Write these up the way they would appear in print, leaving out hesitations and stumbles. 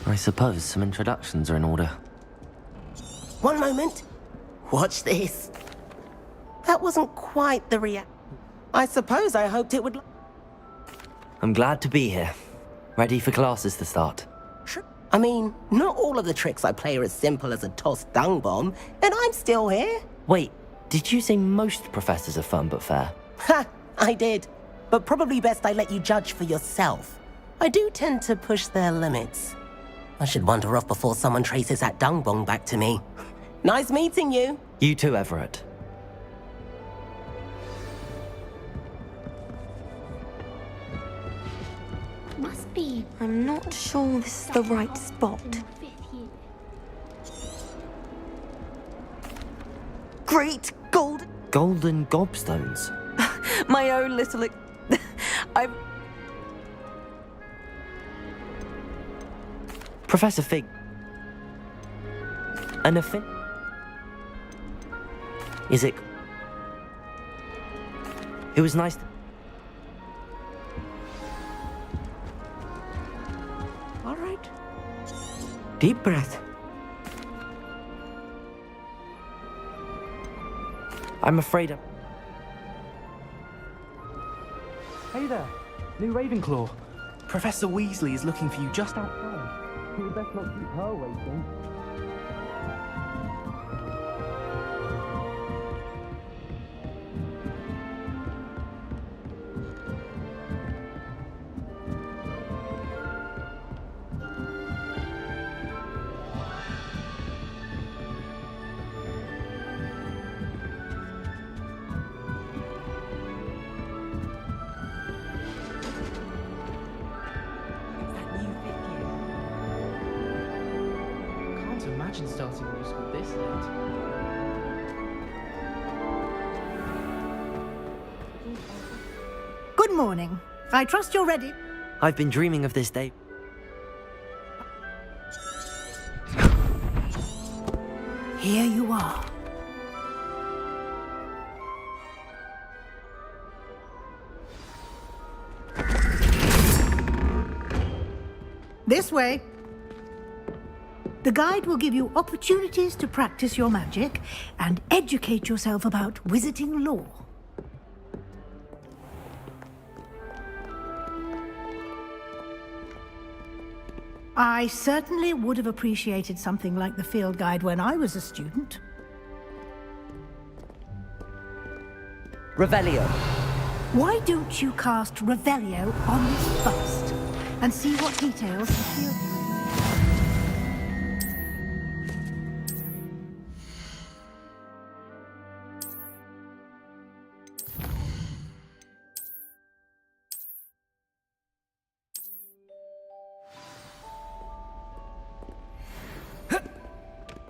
I suppose some introductions are in order. One moment. Watch this. That wasn't quite the reaction. I suppose I hoped it would... I'm glad to be here. Ready for classes to start. I mean, not all of the tricks I play are as simple as a tossed dung bomb, and I'm still here. Wait, did you say most professors are fun but fair? Ha! I did. But probably best I let you judge for yourself. I do tend to push their limits. I should wander off before someone traces that dung bomb back to me. Nice meeting you. You too, Everett. Must be. I'm not sure this is the right spot. Great gold. Golden gobstones. My own little. I've. Professor Fig. An affin. Is it? It was nice. All right. Deep breath. I'm afraid I'm... Hey there, new Ravenclaw. Professor Weasley is looking for you just outside. You would best not keep her waiting. Imagine starting new school this late. Good morning. I trust you're ready. I've been dreaming of this day. Here you are. This way. The guide will give you opportunities to practice your magic and educate yourself about wizarding lore. I certainly would have appreciated something like the field guide when I was a student. Revelio. Why don't you cast Revelio on this bust and see what details the field...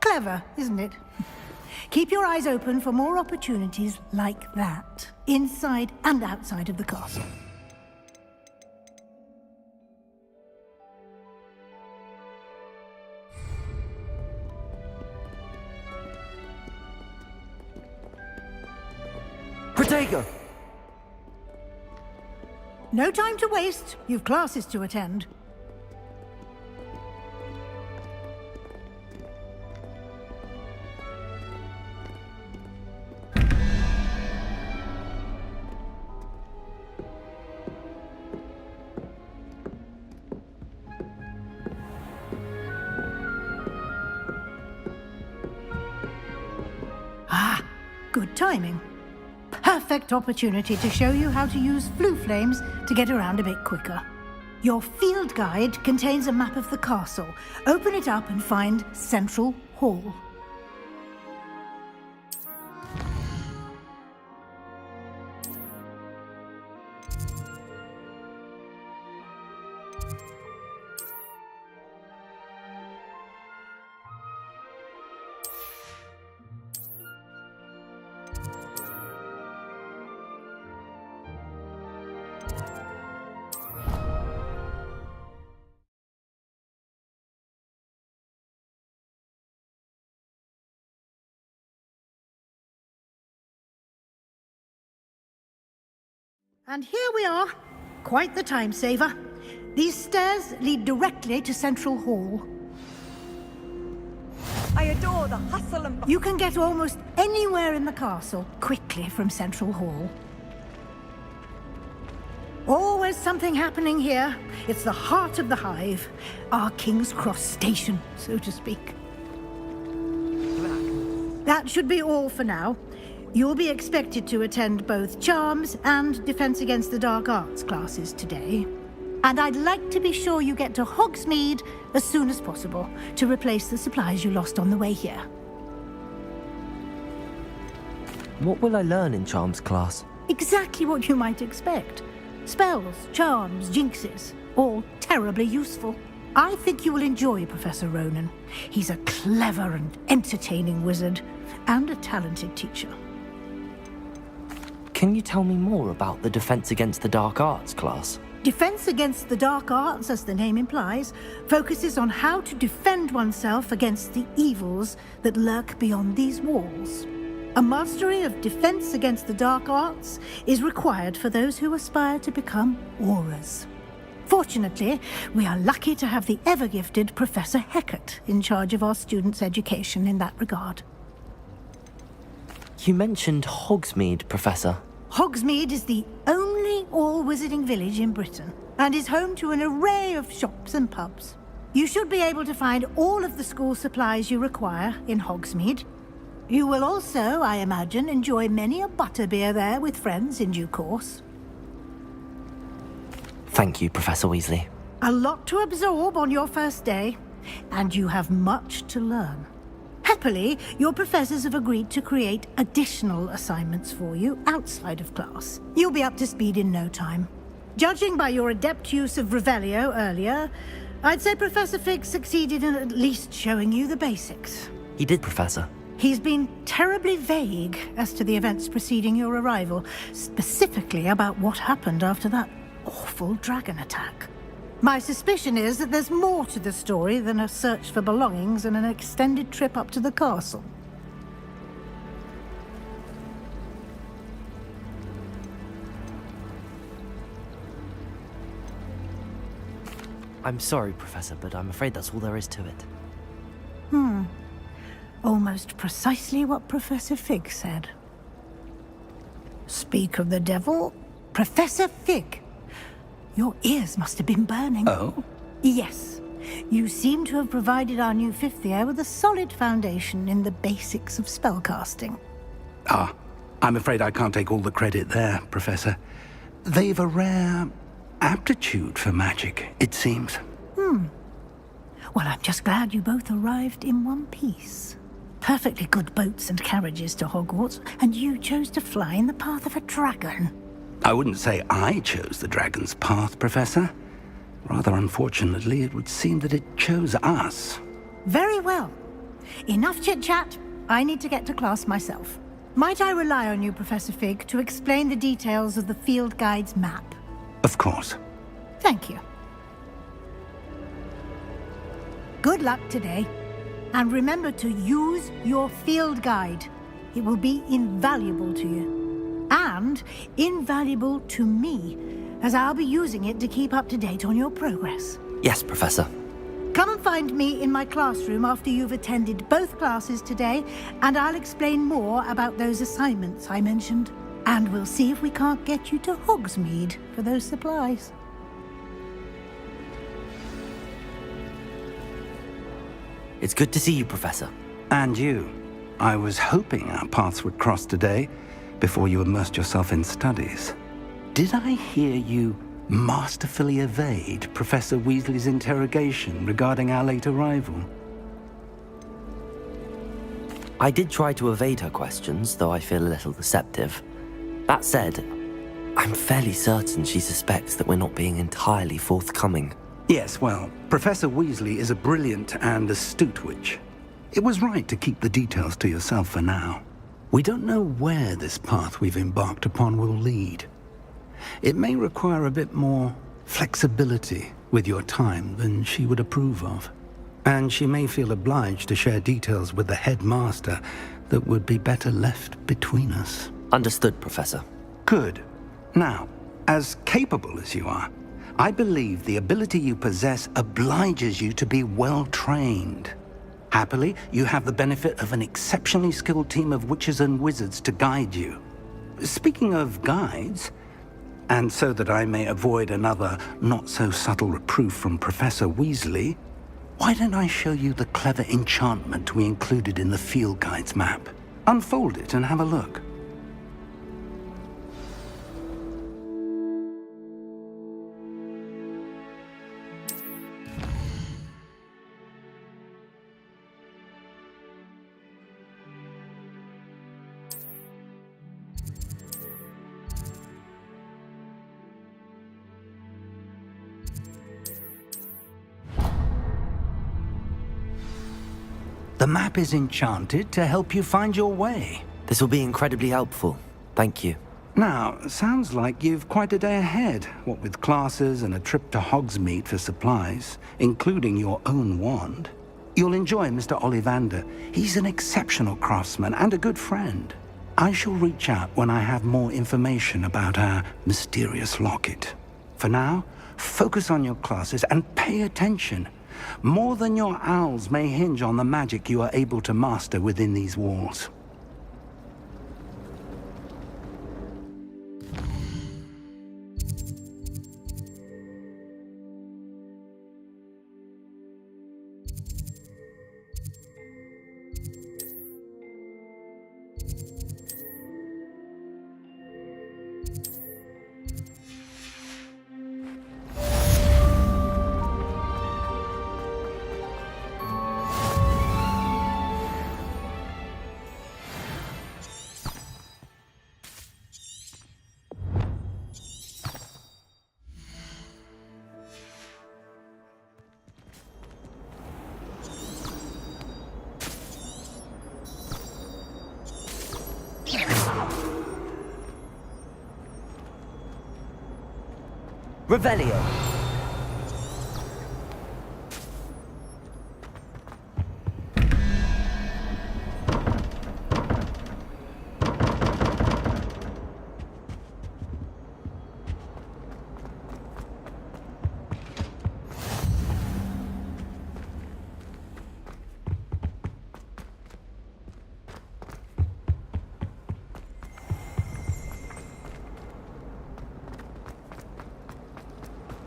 Clever, isn't it? Keep your eyes open for more opportunities like that, inside and outside of the castle. Protego! No time to waste. You've classes to attend. Ah, good timing. Perfect opportunity to show you how to use flue flames to get around a bit quicker. Your field guide contains a map of the castle. Open it up and find Central Hall. And here we are. Quite the time saver. These stairs lead directly to Central Hall. I adore the hustle and You can get almost anywhere in the castle quickly from Central Hall. Always something happening here. It's the heart of the hive, our King's Cross station, so to speak. That should be all for now. You'll be expected to attend both Charms and Defense Against the Dark Arts classes today. And I'd like to be sure you get to Hogsmeade as soon as possible to replace the supplies you lost on the way here. What will I learn in Charms class? Exactly what you might expect. Spells, charms, jinxes, all terribly useful. I think you will enjoy Professor Ronan. He's a clever and entertaining wizard, and a talented teacher. Can you tell me more about the Defense Against the Dark Arts class? Defense Against the Dark Arts, as the name implies, focuses on how to defend oneself against the evils that lurk beyond these walls. A mastery of Defense Against the Dark Arts is required for those who aspire to become Aurors. Fortunately, we are lucky to have the ever-gifted Professor Hecat in charge of our students' education in that regard. You mentioned Hogsmeade, Professor. Hogsmeade is the only all-wizarding village in Britain, and is home to an array of shops and pubs. You should be able to find all of the school supplies you require in Hogsmeade. You will also, I imagine, enjoy many a butterbeer there with friends in due course. Thank you, Professor Weasley. A lot to absorb on your first day, and you have much to learn. Happily, your professors have agreed to create additional assignments for you outside of class. You'll be up to speed in no time. Judging by your adept use of Revelio earlier, I'd say Professor Fig succeeded in at least showing you the basics. He did, Professor. He's been terribly vague as to the events preceding your arrival, specifically about what happened after that awful dragon attack. My suspicion is that there's more to the story than a search for belongings and an extended trip up to the castle. I'm sorry, Professor, but I'm afraid that's all there is to it. Almost precisely what Professor Fig said. Speak of the devil, Professor Fig. Your ears must have been burning. Oh? Yes. You seem to have provided our new fifth year with a solid foundation in the basics of spellcasting. Ah, I'm afraid I can't take all the credit there, Professor. They've a rare aptitude for magic, it seems. Well, I'm just glad you both arrived in one piece. Perfectly good boats and carriages to Hogwarts, and you chose to fly in the path of a dragon. I wouldn't say I chose the dragon's path, Professor. Rather unfortunately, it would seem that it chose us. Very well. Enough chit-chat. I need to get to class myself. Might I rely on you, Professor Fig, to explain the details of the field guide's map? Of course. Thank you. Good luck today. And remember to use your field guide. It will be invaluable to you. And invaluable to me, as I'll be using it to keep up to date on your progress. Yes, Professor. Come and find me in my classroom after you've attended both classes today, and I'll explain more about those assignments I mentioned. And we'll see if we can't get you to Hogsmeade for those supplies. It's good to see you, Professor. And you. I was hoping our paths would cross today, before you immersed yourself in studies. Did I hear you masterfully evade Professor Weasley's interrogation regarding our late arrival? I did try to evade her questions, though I feel a little deceptive. That said, I'm fairly certain she suspects that we're not being entirely forthcoming. Yes, well, Professor Weasley is a brilliant and astute witch. It was right to keep the details to yourself for now. We don't know where this path we've embarked upon will lead. It may require a bit more flexibility with your time than she would approve of. And she may feel obliged to share details with the headmaster that would be better left between us. Understood, Professor. Good. Now, as capable as you are, I believe the ability you possess obliges you to be well-trained. Happily, you have the benefit of an exceptionally skilled team of witches and wizards to guide you. Speaking of guides, and so that I may avoid another not-so-subtle reproof from Professor Weasley, why don't I show you the clever enchantment we included in the field guide's map? Unfold it and have a look. The map is enchanted to help you find your way. This will be incredibly helpful. Thank you. Now, sounds like you've quite a day ahead, what with classes and a trip to Hogsmeade for supplies, including your own wand. You'll enjoy Mr. Ollivander. He's an exceptional craftsman and a good friend. I shall reach out when I have more information about our mysterious locket. For now, focus on your classes and pay attention. More than your owls may hinge on the magic you are able to master within these walls. Revelio.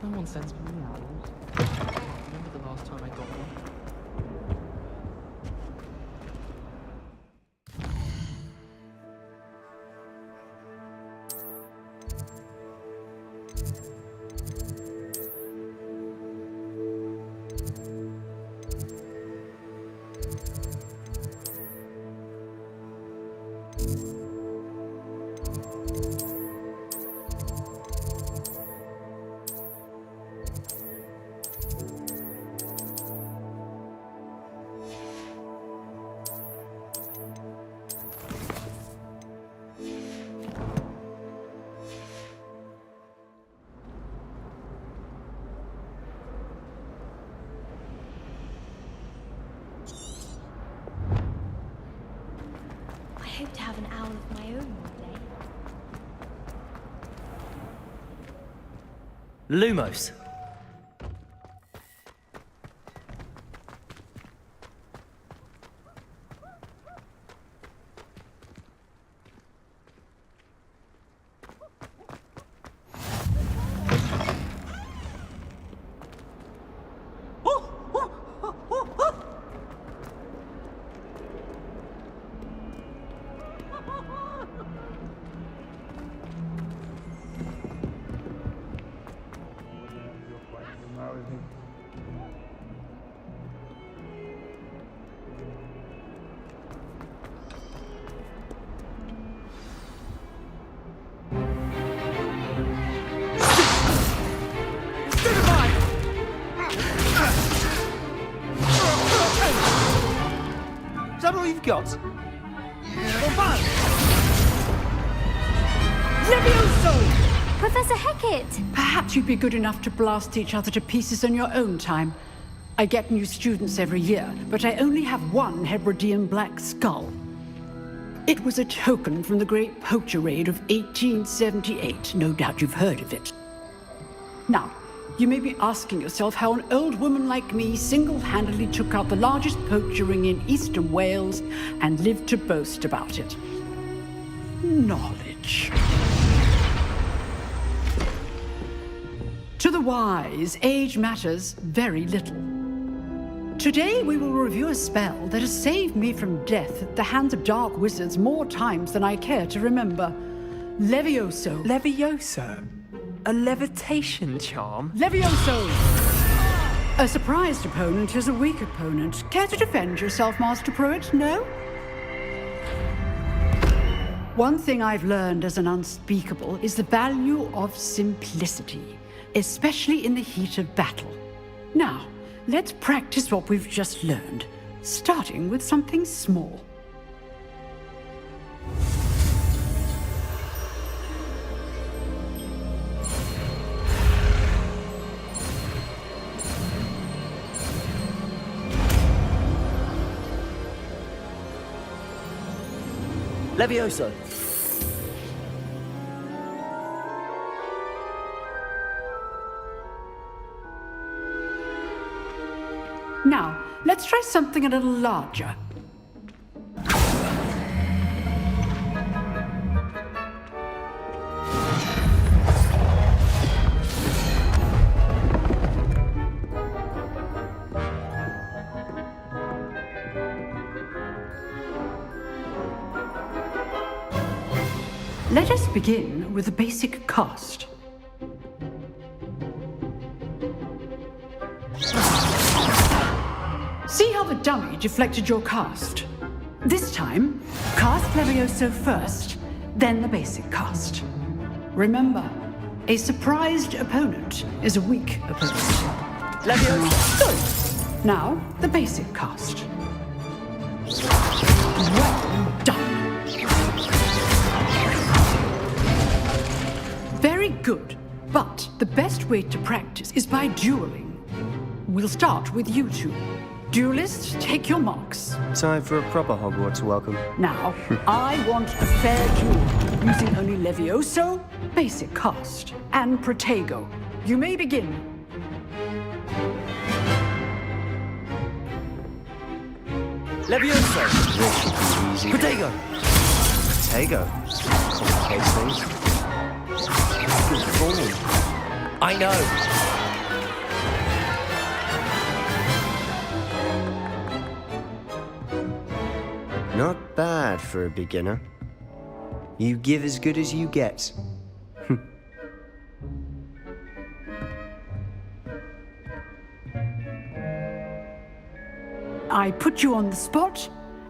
No one sends me owls. Remember the last time I got one? I hope to have an owl of my own one day. Lumos. Is that all you've got? Professor Hecat! Perhaps you'd be good enough to blast each other to pieces in your own time. I get new students every year, but I only have one Hebridean black skull. It was a token from the Great Poacher Raid of 1878. No doubt you've heard of it. Now, you may be asking yourself how an old woman like me single-handedly took out the largest poacher ring in eastern Wales and lived to boast about it. Knowledge. To the wise, age matters very little. Today we will review a spell that has saved me from death at the hands of dark wizards more times than I care to remember. Levioso. Levioso? A levitation charm? Levioso! A surprised opponent is a weak opponent. Care to defend yourself, Master Pruitt? No? One thing I've learned as an unspeakable is the value of simplicity, especially in the heat of battle. Now, let's practice what we've just learned, starting with something small. Levioso. Now, let's try something a little larger. Let us begin with the basic cast. See how the dummy deflected your cast? This time, cast Levioso first, then the basic cast. Remember, a surprised opponent is a weak opponent. Levioso! Now, the basic cast. Well done! Very good, but the best way to practice is by dueling. We'll start with you two. Duelists, take your marks. Time for a proper Hogwarts welcome. Now, I want a fair duel, using only Levioso, basic cast, and Protego. You may begin. Levioso. This should be easy. Protego. Protego. Complicates things. Good form. I know. Not bad for a beginner. You give as good as you get. I put you on the spot,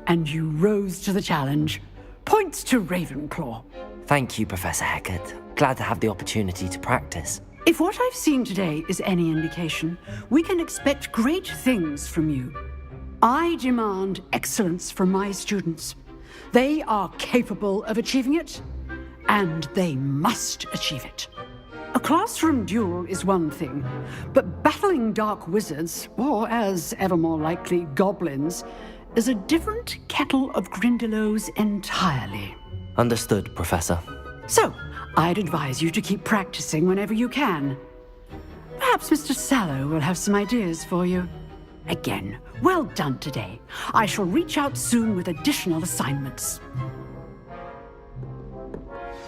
and you rose to the challenge. Points to Ravenclaw. Thank you, Professor Hecat. Glad to have the opportunity to practice. If what I've seen today is any indication, we can expect great things from you. I demand excellence from my students. They are capable of achieving it, and they must achieve it. A classroom duel is one thing, but battling dark wizards, or as ever more likely, goblins, is a different kettle of Grindylows entirely. Understood, Professor. So, I'd advise you to keep practicing whenever you can. Perhaps Mr. Sallow will have some ideas for you. Again, well done today. I shall reach out soon with additional assignments.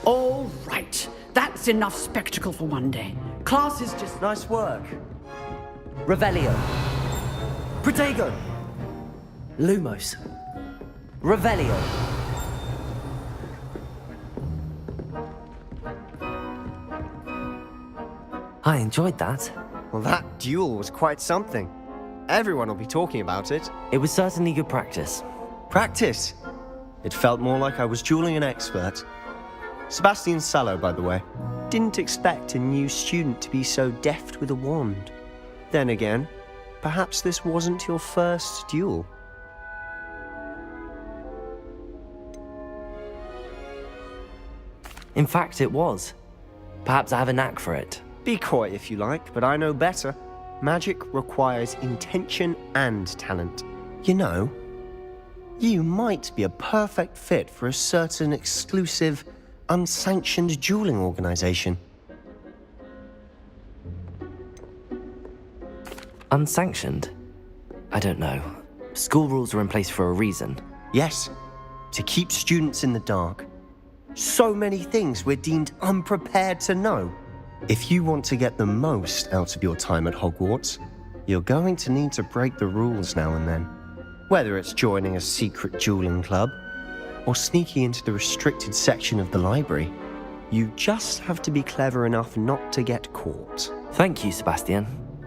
All right. That's enough spectacle for one day. Class is just... Nice work. Revelio. Protego. Lumos. Revelio. I enjoyed that. Well, that duel was quite something. Everyone will be talking about it. It was certainly good practice. Practice? It felt more like I was dueling an expert. Sebastian Sallow, by the way. Didn't expect a new student to be so deft with a wand. Then again, perhaps this wasn't your first duel. In fact, it was. Perhaps I have a knack for it. Be coy if you like, but I know better. Magic requires intention and talent. You know, you might be a perfect fit for a certain exclusive, unsanctioned dueling organization. Unsanctioned? I don't know. School rules are in place for a reason. Yes, to keep students in the dark. So many things we're deemed unprepared to know. If you want to get the most out of your time at Hogwarts, you're going to need to break the rules now and then. Whether it's joining a secret dueling club, or sneaking into the restricted section of the library, you just have to be clever enough not to get caught. Thank you, Sebastian.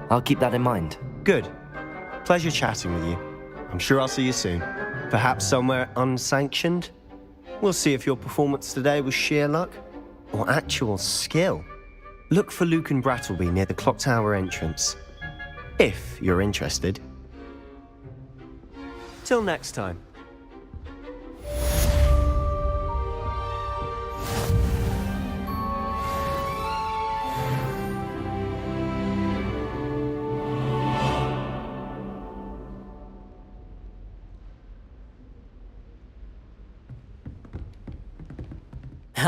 I'll keep that in mind. Good. Pleasure chatting with you. I'm sure I'll see you soon. Perhaps somewhere unsanctioned? We'll see if your performance today was sheer luck or actual skill. Look for Luke and Brattleby near the clock tower entrance, if you're interested. Till next time.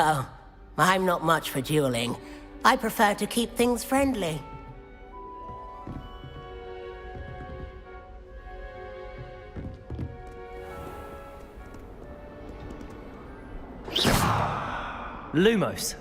Oh, I'm not much for dueling. I prefer to keep things friendly. Lumos.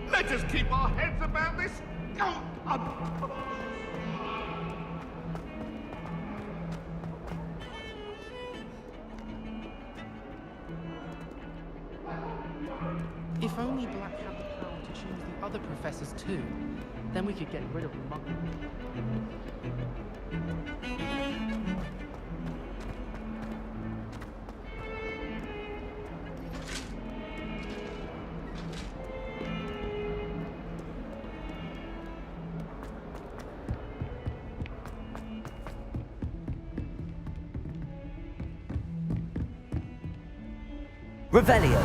Let us keep our heads about this. If only Black had the power to choose the other professors too, then we could get rid of the monkey. Revelio.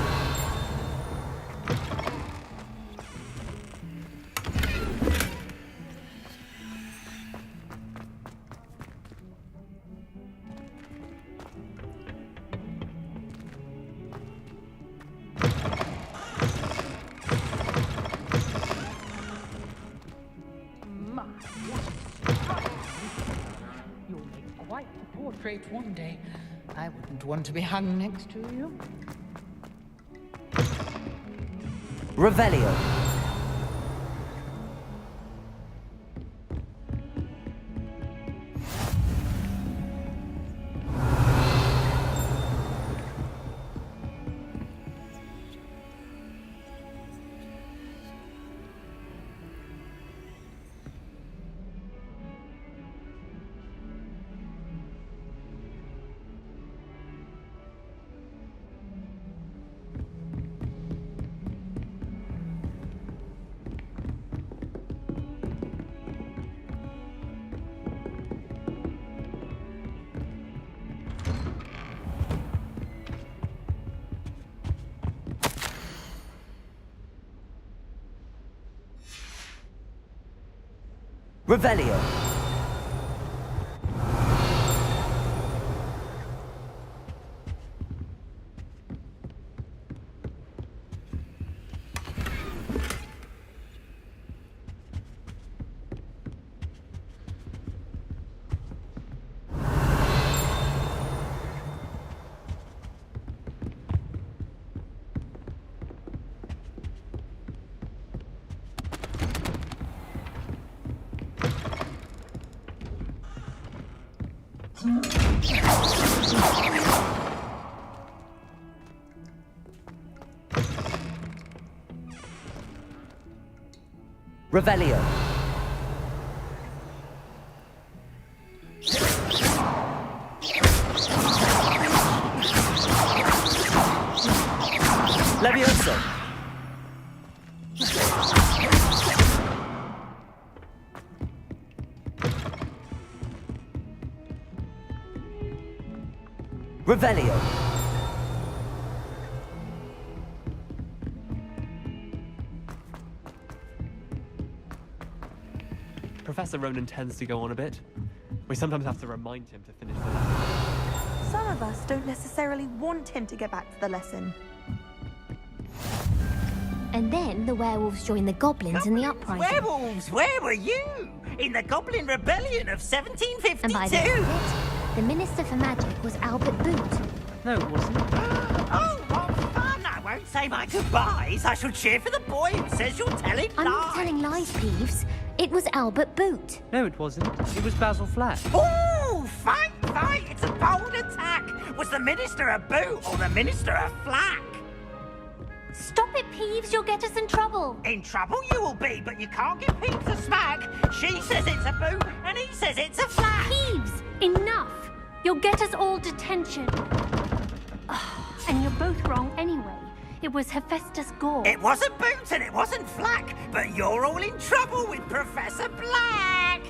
You'll make quite a portrait one day. I wouldn't want to be hung next to you. Revelio. Revelio. Revelio. Levioso. Revelio. Professor Ronan tends to go on a bit. We sometimes have to remind him to finish the lesson. Some of us don't necessarily want him to get back to the lesson. And then the werewolves joined the goblins in the uprising. Werewolves, where were you? In the Goblin Rebellion of 1752? And by the end of it, the Minister for Magic was Albert Boot. No, it wasn't. Oh, what fun! I won't say my goodbyes. I shall cheer for the boy who says you're telling lies. I'm not telling lies, Peeves. It was Albert Boot. No, it wasn't. It was Basil Flack. Ooh, fight! It's a bold attack. Was the Minister a boot or the Minister a flack? Stop it, Peeves. You'll get us in trouble. In trouble you will be, but you can't give Peeves a smack. She says it's a boot, and he says it's a flack. Peeves, enough. You'll get us all detention. And you're both wrong anyway. It was Hephaestus Gore. It wasn't Boot and it wasn't Flack, but you're all in trouble with Professor Black!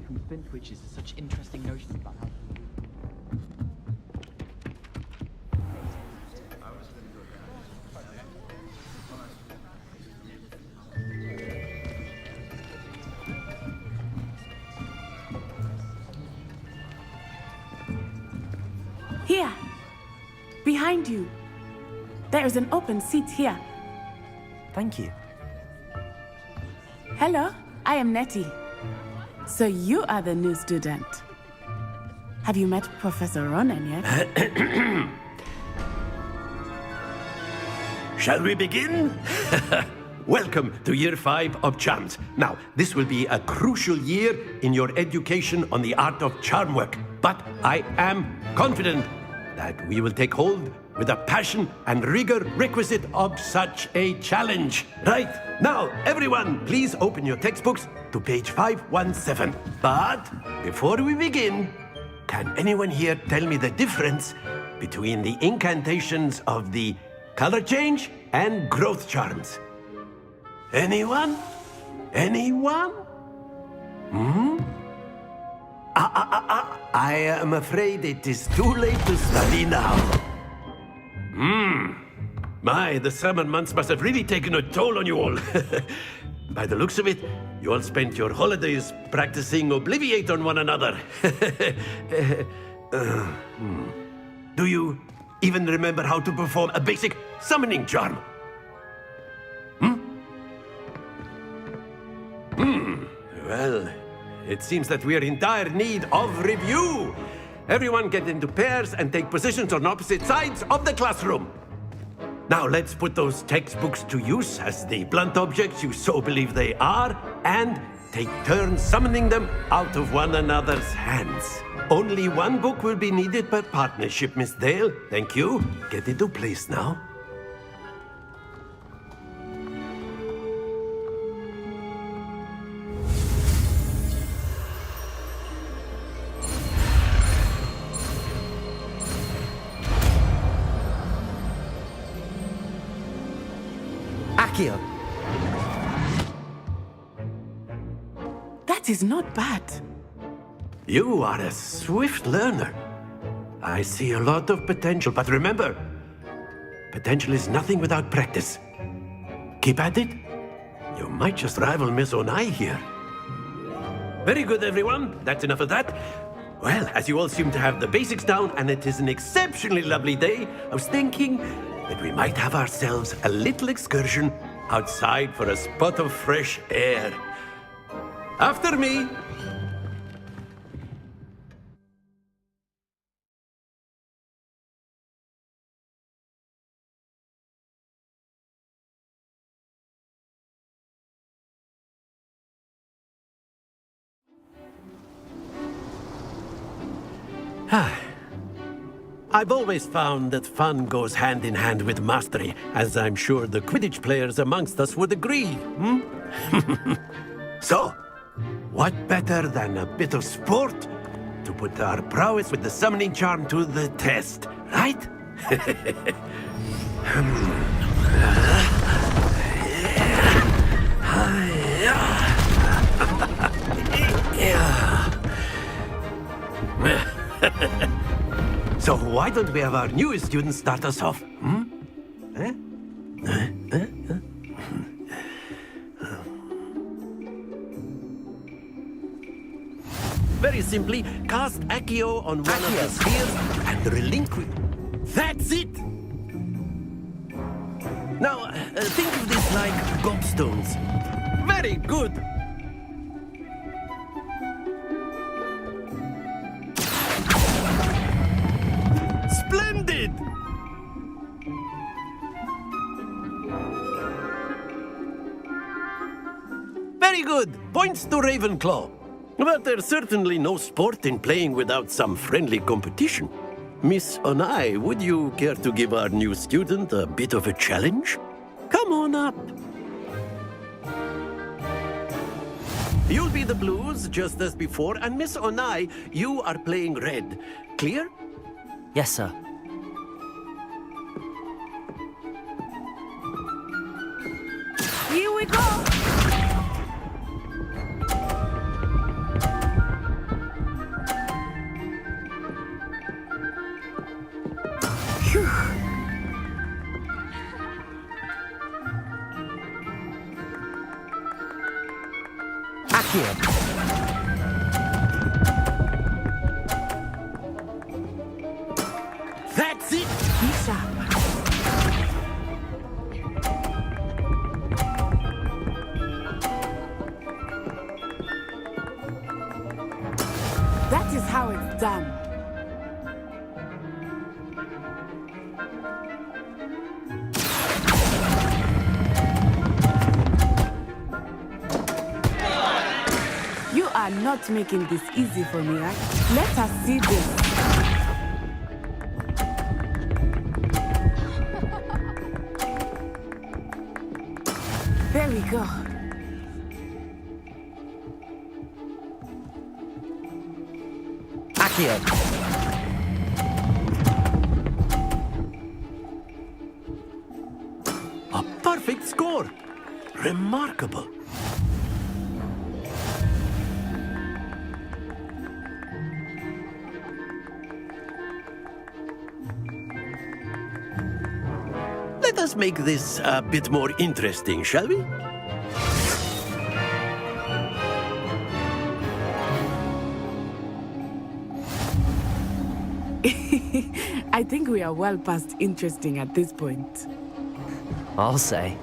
From Flint Witches are such interesting notions about how. Here, behind you. There is an open seat here. Thank you. Hello, I am Nettie. So you are the new student. Have you met Professor Ronan yet? Shall we begin? Welcome to Year 5 of Charms. Now, this will be a crucial year in your education on the art of charm work. But I am confident that we will take hold with the passion and rigor requisite of such a challenge. Right, now, everyone, please open your textbooks to page 517. But before we begin, can anyone here tell me the difference between the incantations of the color change and growth charms? Anyone? Anyone? I am afraid it is too late to study now. My, the summer months must have really taken a toll on you all. By the looks of it, you all spent your holidays practicing Obliviate on one another. Do you even remember how to perform a basic summoning charm? Well, it seems that we are in dire need of review. Everyone get into pairs and take positions on opposite sides of the classroom. Now let's put those textbooks to use as the blunt objects you so believe they are, and take turns summoning them out of one another's hands. Only one book will be needed per partnership, Miss Dale. Thank you. Get into place now. Accio! That is not bad. You are a swift learner. I see a lot of potential, but remember, potential is nothing without practice. Keep at it. You might just rival Miss Onai here. Very good, everyone. That's enough of that. Well, as you all seem to have the basics down, and it is an exceptionally lovely day, I was thinking that we might have ourselves a little excursion outside for a spot of fresh air. After me. I've always found that fun goes hand in hand with mastery, as I'm sure the Quidditch players amongst us would agree. So, what better than a bit of sport to put our prowess with the summoning charm to the test, right? So why don't we have our newest student start us off? Very simply, cast Accio on one of the spheres and relinquish. That's it! Now, think of this like gobstones. Very good! Splendid! Very good. Points to Ravenclaw. But there's certainly no sport in playing without some friendly competition. Miss Onai, would you care to give our new student a bit of a challenge? Come on up. You'll be the blues, just as before, and Miss Onai, you are playing red. Clear? Yes, sir. Here we go! Accio! That's it! Be sharp. That is how it's done. You are not making this easy for me, right? Let us see this. There we go. Accio! A perfect score! Remarkable! Let us make this a bit more interesting, shall we? I think we are well past interesting at this point. I'll say.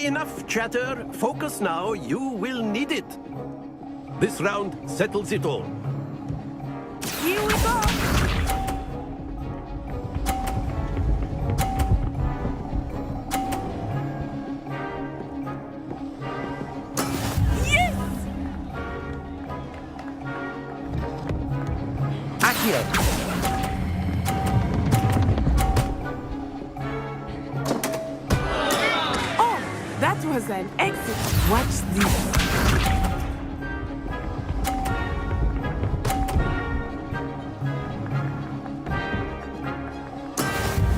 Enough chatter. Focus now. You will need it. This round settles it all. Here we go! Yes! Accio! That was an exit. Watch this.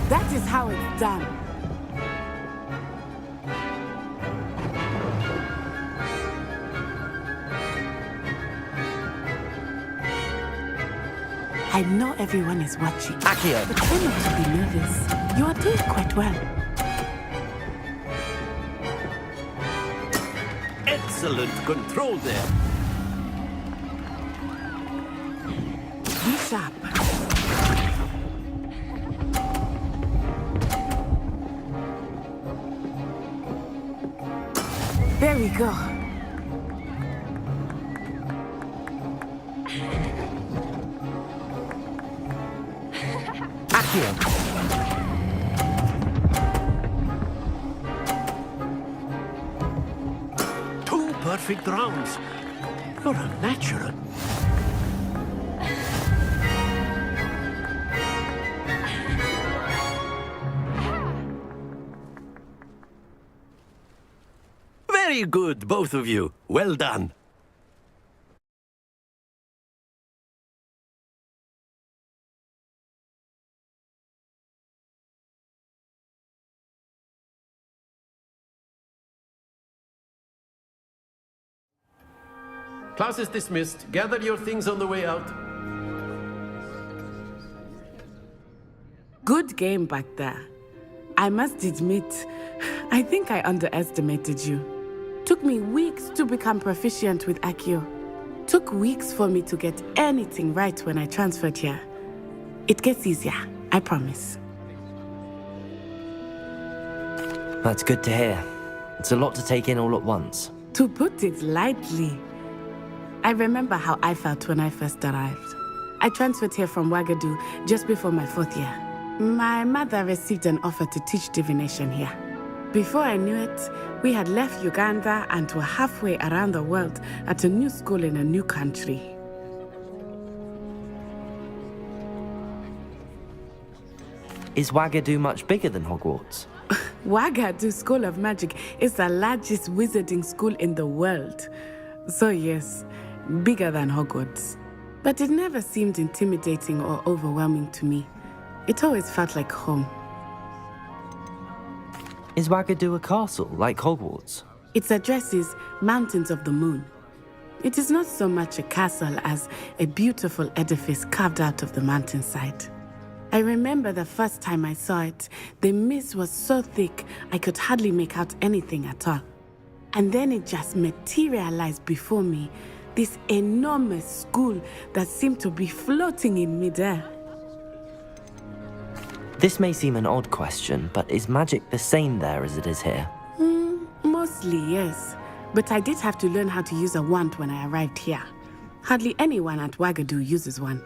That is how it's done. I know everyone is watching. Accio! But try not to be nervous. You are doing quite well. Excellent control there. Be sharp. There we go. Accio! Perfect rounds. You're a natural. Very good, both of you. Well done. Class is dismissed. Gather your things on the way out. Good game back there. I must admit, I think I underestimated you. Took me weeks to become proficient with Accio. Took weeks for me to get anything right when I transferred here. It gets easier, I promise. That's good to hear. It's a lot to take in all at once. To put it lightly, I remember how I felt when I first arrived. I transferred here from Ouagadougou just before my 4th year. My mother received an offer to teach divination here. Before I knew it, we had left Uganda and were halfway around the world at a new school in a new country. Is Ouagadougou much bigger than Hogwarts? Ouagadougou School of Magic is the largest wizarding school in the world. So yes, bigger than Hogwarts. But it never seemed intimidating or overwhelming to me. It always felt like home. Is Ouagadougou a castle, like Hogwarts? Its address is Mountains of the Moon. It is not so much a castle as a beautiful edifice carved out of the mountainside. I remember the first time I saw it, the mist was so thick I could hardly make out anything at all. And then it just materialized before me, this enormous school that seemed to be floating in midair. This may seem an odd question, but is magic the same there as it is here? Mostly, yes. But I did have to learn how to use a wand when I arrived here. Hardly anyone at Ouagadougou uses one.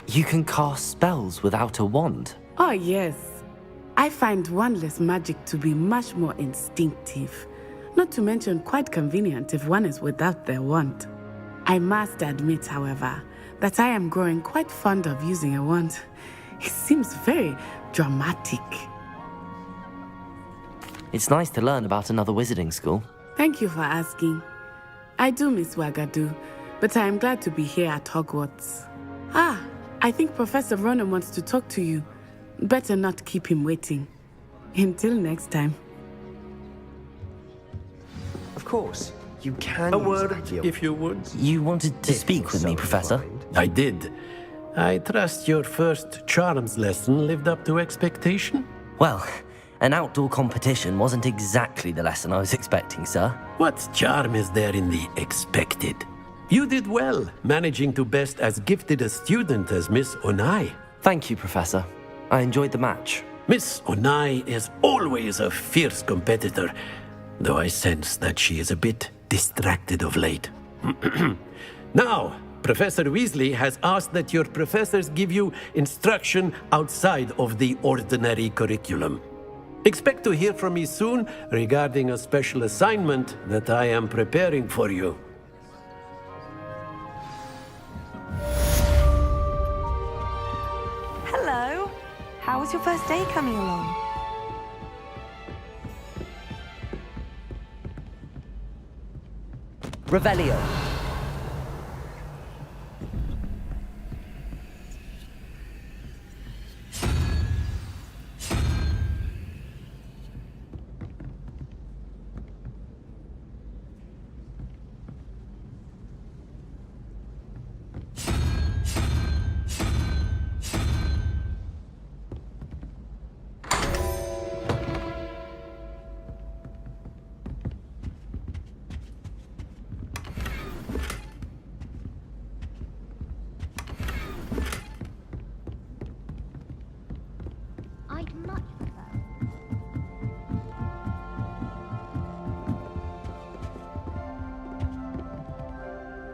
You can cast spells without a wand? Oh, yes. I find wandless magic to be much more instinctive. Not to mention quite convenient if one is without their wand. I must admit, however, that I am growing quite fond of using a wand. It seems very dramatic. It's nice to learn about another wizarding school. Thank you for asking. I do miss Ouagadougou, but I am glad to be here at Hogwarts. I think Professor Ronan wants to talk to you. Better not keep him waiting. Until next time. course. You can A use word, that deal. if you would. You wanted to speak with me, Professor? I did. I trust your first charms lesson lived up to expectation? Well, an outdoor competition wasn't exactly the lesson I was expecting, sir. What charm is there in the expected? You did well, managing to best as gifted a student as Miss Onai. Thank you, Professor. I enjoyed the match. Miss Onai is always a fierce competitor, though I sense that she is a bit distracted of late. Now, Professor Weasley has asked that your professors give you instruction outside of the ordinary curriculum. Expect to hear from me soon regarding a special assignment that I am preparing for you. Hello. How was your first day coming along? Revelio. I'd much prefer.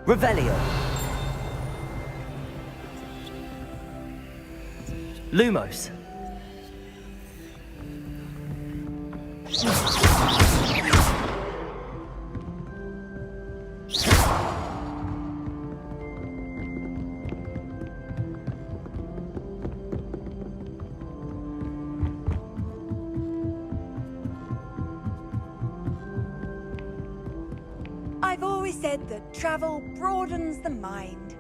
Revelio. Lumos. I've always said that travel broadens the mind.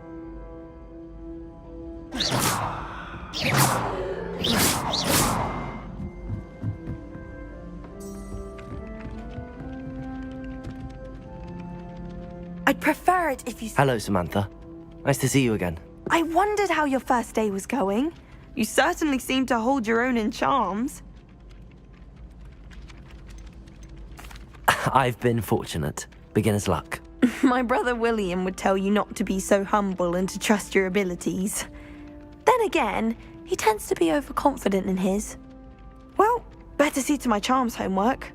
I'd prefer it if you... Hello, Samantha. Nice to see you again. I wondered how your first day was going. You certainly seem to hold your own in charms. I've been fortunate. Beginner's luck. My brother William would tell you not to be so humble and to trust your abilities. Then again, he tends to be overconfident in his. Well, better see to my charms homework.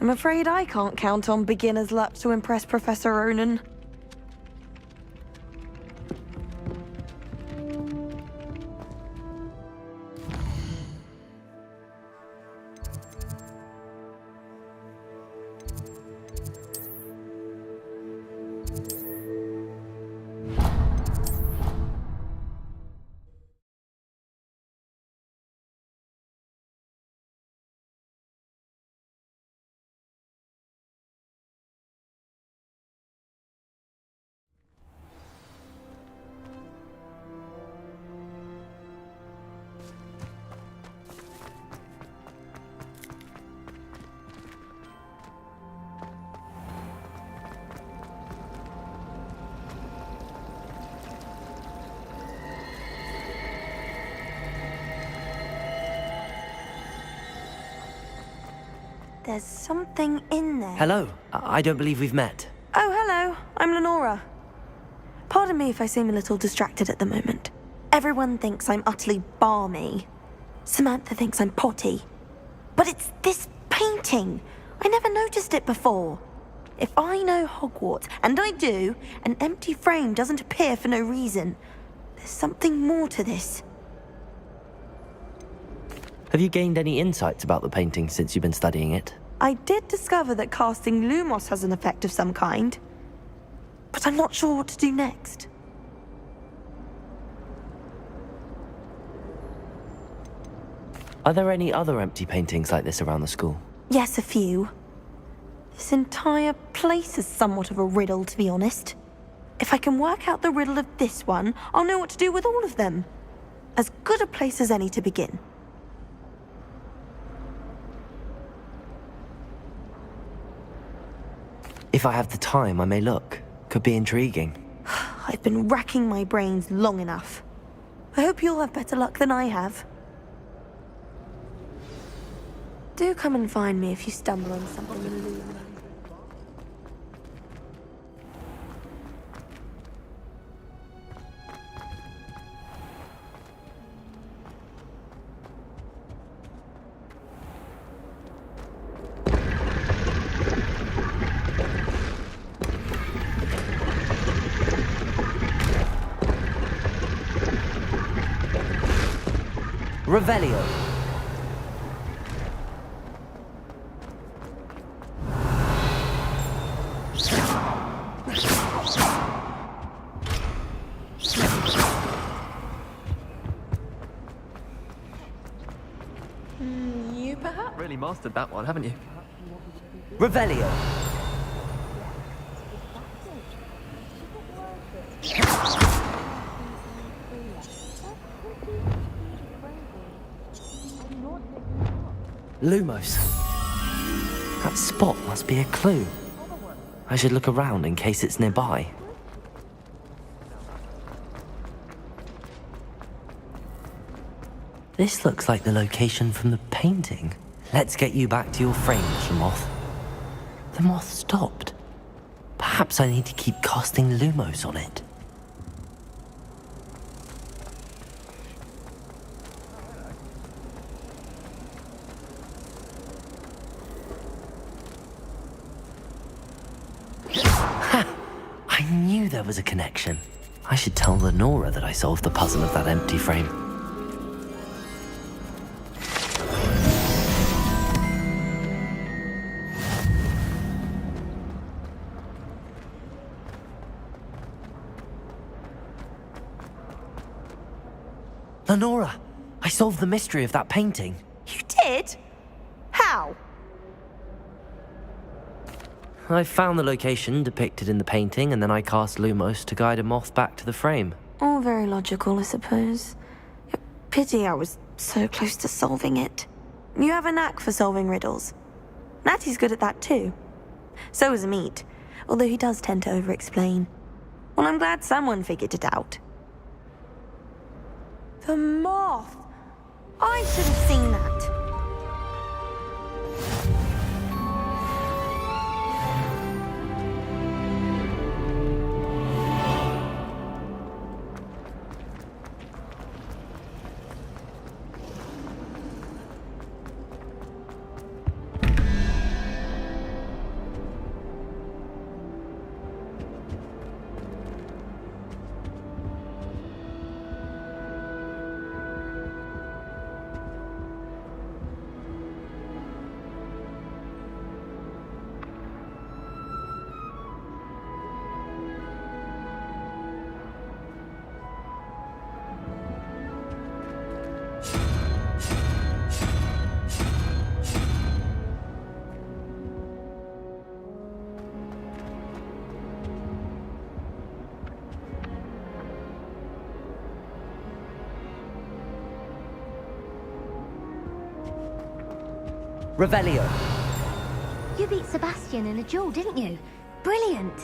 I'm afraid I can't count on beginner's luck to impress Professor Ronan. There's something in there. Hello. I don't believe we've met. Oh, hello. I'm Lenora. Pardon me if I seem a little distracted at the moment. Everyone thinks I'm utterly balmy. Samantha thinks I'm potty. But it's this painting. I never noticed it before. If I know Hogwarts, and I do, an empty frame doesn't appear for no reason. There's something more to this. Have you gained any insights about the painting since you've been studying it? I did discover that casting Lumos has an effect of some kind. But I'm not sure what to do next. Are there any other empty paintings like this around the school? Yes, a few. This entire place is somewhat of a riddle, to be honest. If I can work out the riddle of this one, I'll know what to do with all of them. As good a place as any to begin. If I have the time, I may look. Could be intriguing. I've been racking my brains long enough. I hope you'll have better luck than I have. Do come and find me if you stumble on something. Revelio. You perhaps? Really mastered that one, haven't you? Revelio. Lumos. That spot must be a clue. I should look around in case it's nearby. This looks like the location from the painting. Let's get you back to your frame, Mr. Moth. The moth stopped. Perhaps I need to keep casting Lumos on it. I knew there was a connection. I should tell Lenora that I solved the puzzle of that empty frame. Lenora, I solved the mystery of that painting. You did? How? I found the location depicted in the painting, and then I cast Lumos to guide a moth back to the frame. All very logical, I suppose. Pity I was so close to solving it. You have a knack for solving riddles. Natty's good at that too. So is Amit, although he does tend to over-explain. Well, I'm glad someone figured it out. The moth! I should have seen that. Revelio. You beat Sebastian in a duel, didn't you? Brilliant.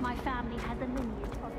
My family has a lineage of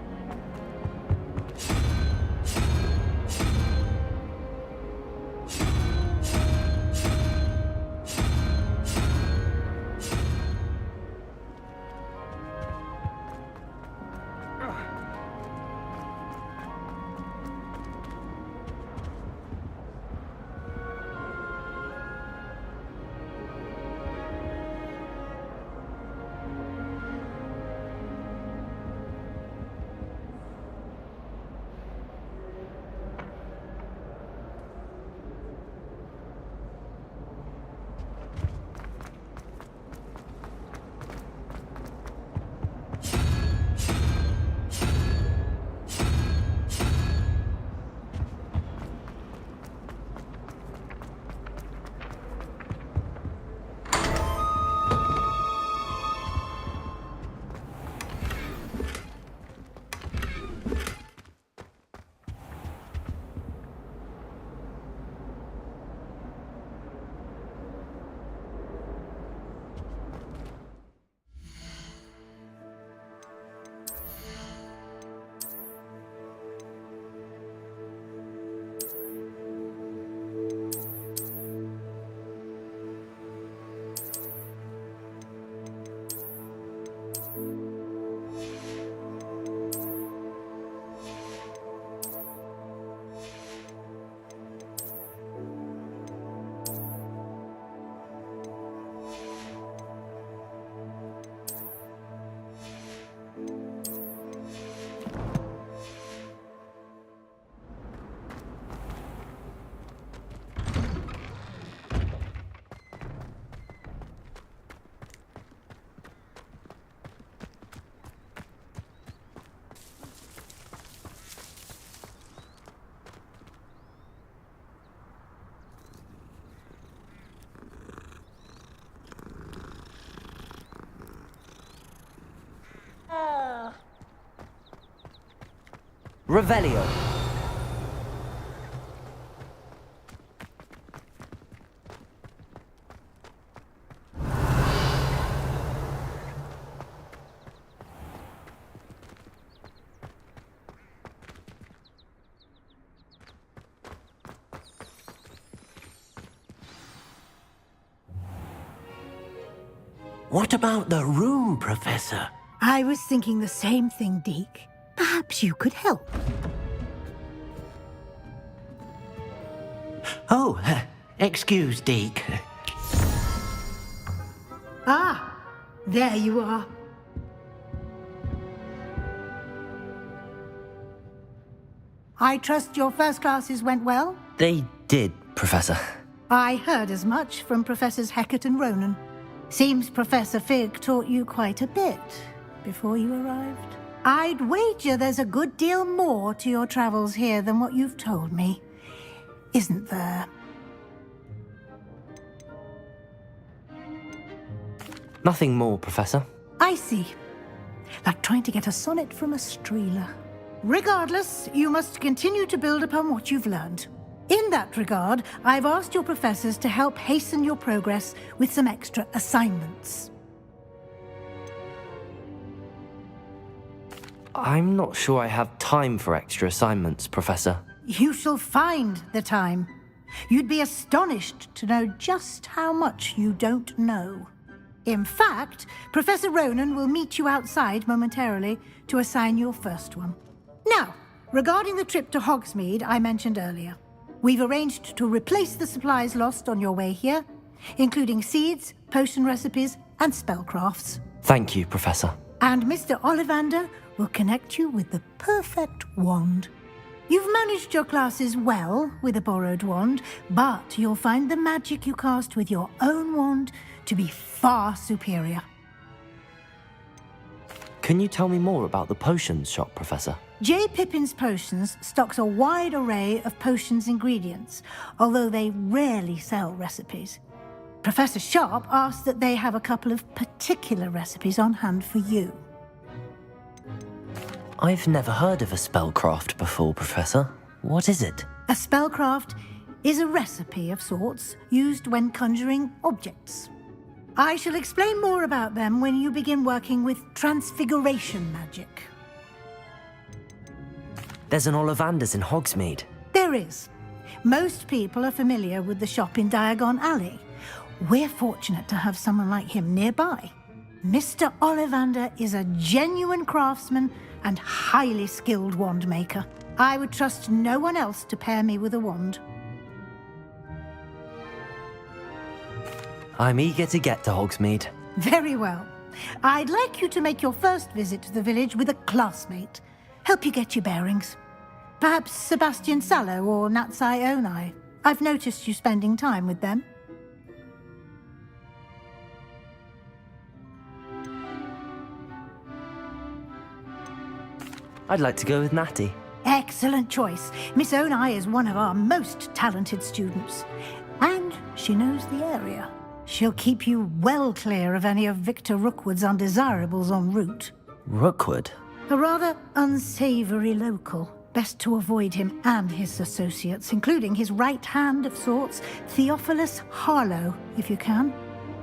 Revelio. What about the room, Professor? I was thinking the same thing, Deke. Perhaps you could help. Oh, excuse, Deke. Ah, there you are. I trust your first classes went well? They did, Professor. I heard as much from Professors Hecat and Ronan. Seems Professor Fig taught you quite a bit before you arrived. I'd wager there's a good deal more to your travels here than what you've told me, isn't there? Nothing more, Professor. I see. Like trying to get a sonnet from a streeler. Regardless, you must continue to build upon what you've learned. In that regard, I've asked your professors to help hasten your progress with some extra assignments. I'm not sure I have time for extra assignments, Professor. You shall find the time. You'd be astonished to know just how much you don't know. In fact, Professor Ronan will meet you outside momentarily to assign your first one. Now, regarding the trip to Hogsmeade I mentioned earlier, we've arranged to replace the supplies lost on your way here, including seeds, potion recipes, and spellcrafts. Thank you, Professor. And Mr. Ollivander will connect you with the perfect wand. You've managed your classes well with a borrowed wand, but you'll find the magic you cast with your own wand to be far superior. Can you tell me more about the potions shop, Professor? J. Pippin's Potions stocks a wide array of potions ingredients, although they rarely sell recipes. Professor Sharp asked that they have a couple of particular recipes on hand for you. I've never heard of a spellcraft before, Professor. What is it? A spellcraft is a recipe of sorts used when conjuring objects. I shall explain more about them when you begin working with transfiguration magic. There's an Ollivander's in Hogsmeade. There is. Most people are familiar with the shop in Diagon Alley. We're fortunate to have someone like him nearby. Mr. Ollivander is a genuine craftsman and highly skilled wand maker. I would trust no one else to pair me with a wand. I'm eager to get to Hogsmeade. Very well. I'd like you to make your first visit to the village with a classmate. Help you get your bearings. Perhaps Sebastian Sallow or Natsai Onai. I've noticed you spending time with them. I'd like to go with Natty. Excellent choice. Miss Onai is one of our most talented students. And she knows the area. She'll keep you well clear of any of Victor Rookwood's undesirables en route. Rookwood? A rather unsavory local. Best to avoid him and his associates, including his right hand of sorts, Theophilus Harlow, if you can.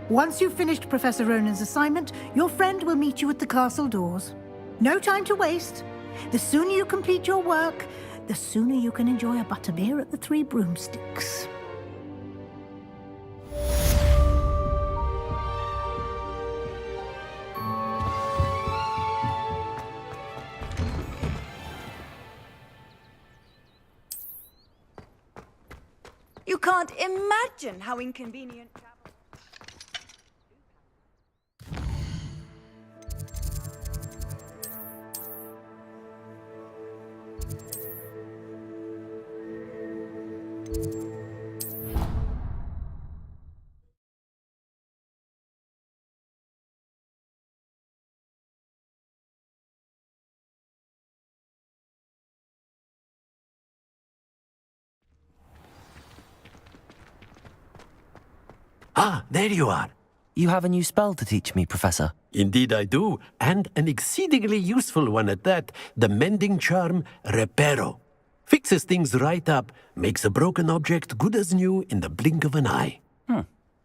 Once you've finished Professor Ronan's assignment, your friend will meet you at the castle doors. No time to waste. The sooner you complete your work, the sooner you can enjoy a butterbeer at the Three Broomsticks. You can't imagine how inconvenient travel... Ah, there you are. You have a new spell to teach me, Professor. Indeed I do, and an exceedingly useful one at that. The mending charm, Reparo. Fixes things right up, makes a broken object good as new in the blink of an eye.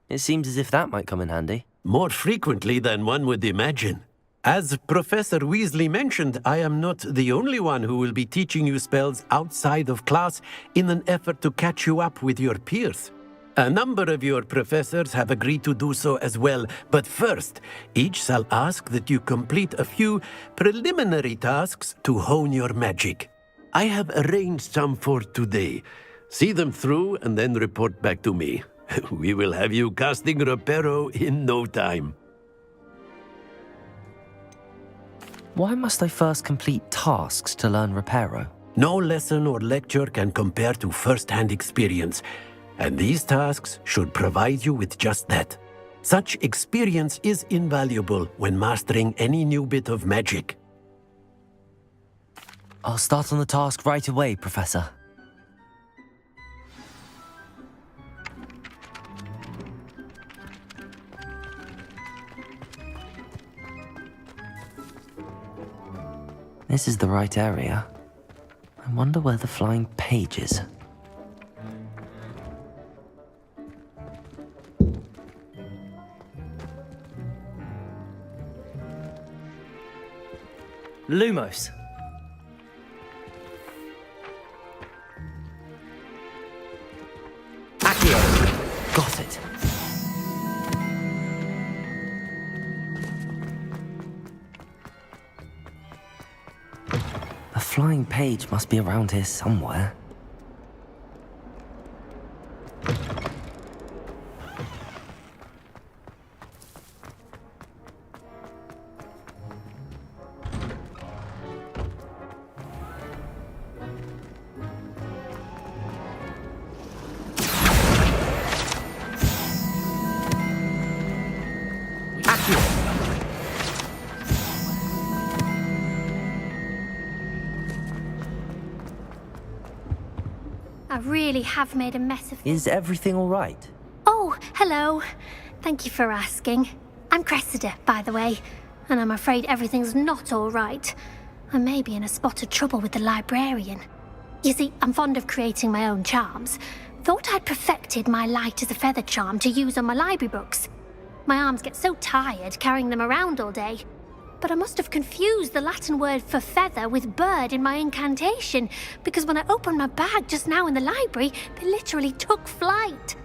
It seems as if that might come in handy. More frequently than one would imagine. As Professor Weasley mentioned, I am not the only one who will be teaching you spells outside of class in an effort to catch you up with your peers. A number of your professors have agreed to do so as well, but first, each shall ask that you complete a few preliminary tasks to hone your magic. I have arranged some for today. See them through and then report back to me. We will have you casting Reparo in no time. Why must I first complete tasks to learn Reparo? No lesson or lecture can compare to first-hand experience, and these tasks should provide you with just that. Such experience is invaluable when mastering any new bit of magic. I'll start on the task right away, Professor. This is the right area. I wonder where the flying page is. Lumos. Accio. Got it. The flying page must be around here somewhere. I really have made a mess of Is everything all right? Oh, hello. Thank you for asking. I'm Cressida, by the way, and I'm afraid everything's not all right. I may be in a spot of trouble with the librarian. You see, I'm fond of creating my own charms. Thought I'd perfected my light as a feather charm to use on my library books. My arms get so tired carrying them around all day. But I must have confused the Latin word for feather with bird in my incantation, because when I opened my bag just now in the library, they literally took flight.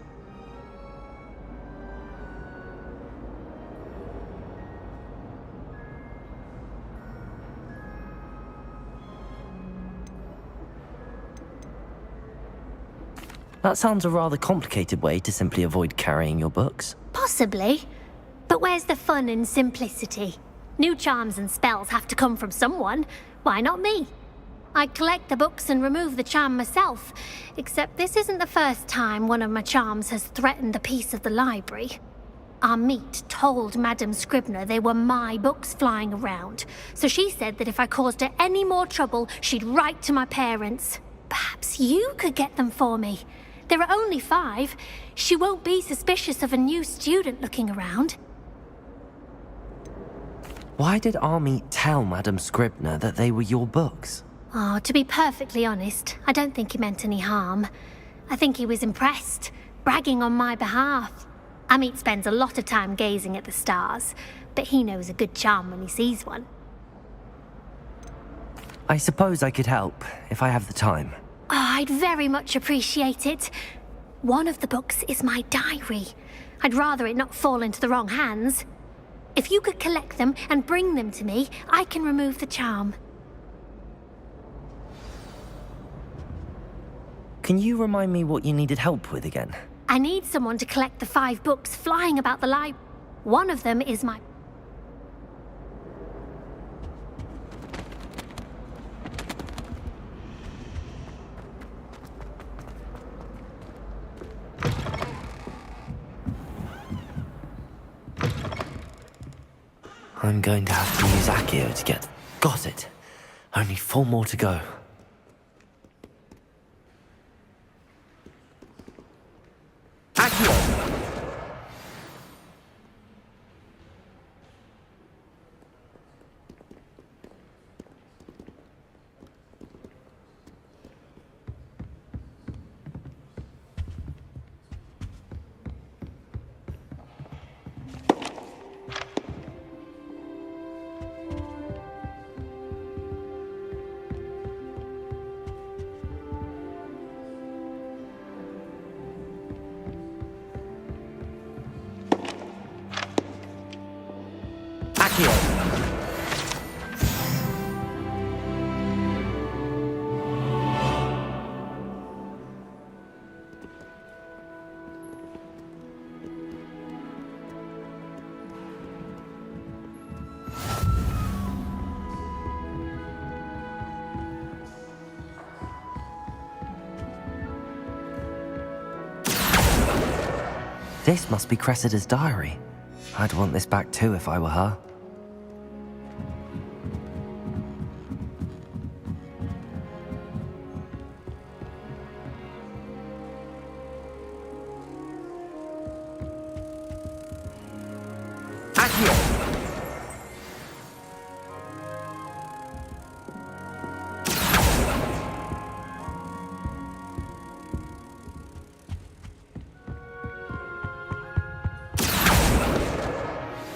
That sounds a rather complicated way to simply avoid carrying your books. Possibly. But where's the fun in simplicity? New charms and spells have to come from someone. Why not me? I collect the books and remove the charm myself, except this isn't the first time one of my charms has threatened the peace of the library. Our meet told Madame Scribner they were my books flying around, so she said that if I caused her any more trouble, she'd write to my parents. Perhaps you could get them for me. There are only 5. She won't be suspicious of a new student looking around. Why did Army tell Madame Scribner that they were your books? Oh, to be perfectly honest, I don't think he meant any harm. I think he was impressed, bragging on my behalf. Amit spends a lot of time gazing at the stars, but he knows a good charm when he sees one. I suppose I could help, if I have the time. Oh, I'd very much appreciate it. One of the books is my diary. I'd rather it not fall into the wrong hands. If you could collect them and bring them to me, I can remove the charm. Can you remind me what you needed help with again? I need someone to collect the 5 books flying about the library. One of them is my... I'm going to have to use Accio to get... Got it. Only 4 more to go. Accio! Accio! This must be Cressida's diary. I'd want this back too if I were her. Accio!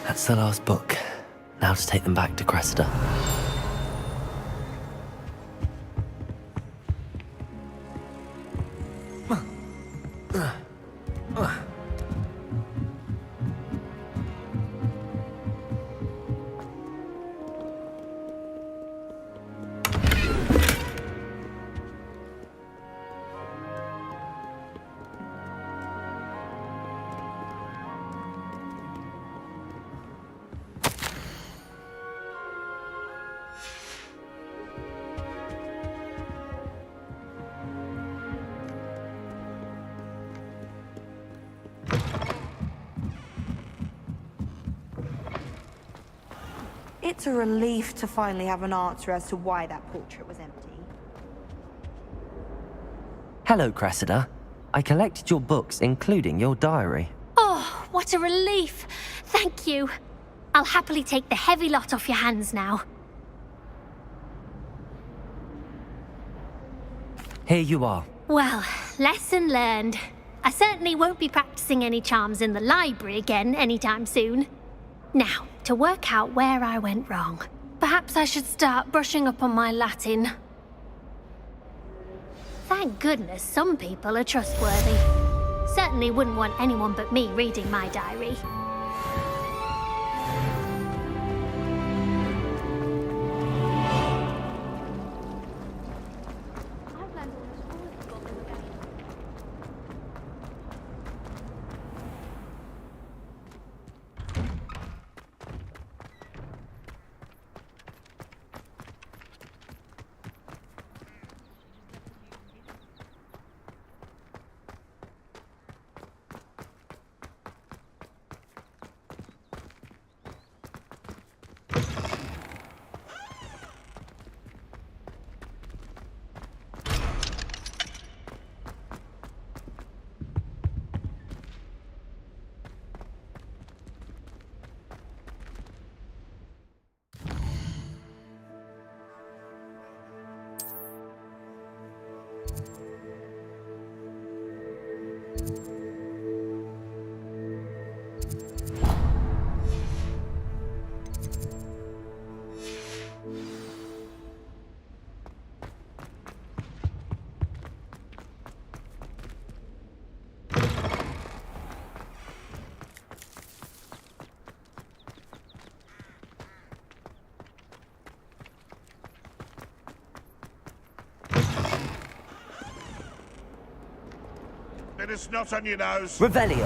That's the last book. Now to take them back to Cressida. It's a relief to finally have an answer as to why that portrait was empty. Hello, Cressida. I collected your books, including your diary. Oh, what a relief. Thank you. I'll happily take the heavy lot off your hands now. Here you are. Well, lesson learned. I certainly won't be practicing any charms in the library again anytime soon. Now, to work out where I went wrong. Perhaps I should start brushing up on my Latin. Thank goodness some people are trustworthy. Certainly wouldn't want anyone but me reading my diary. Bit of snot on your nose. Revelio.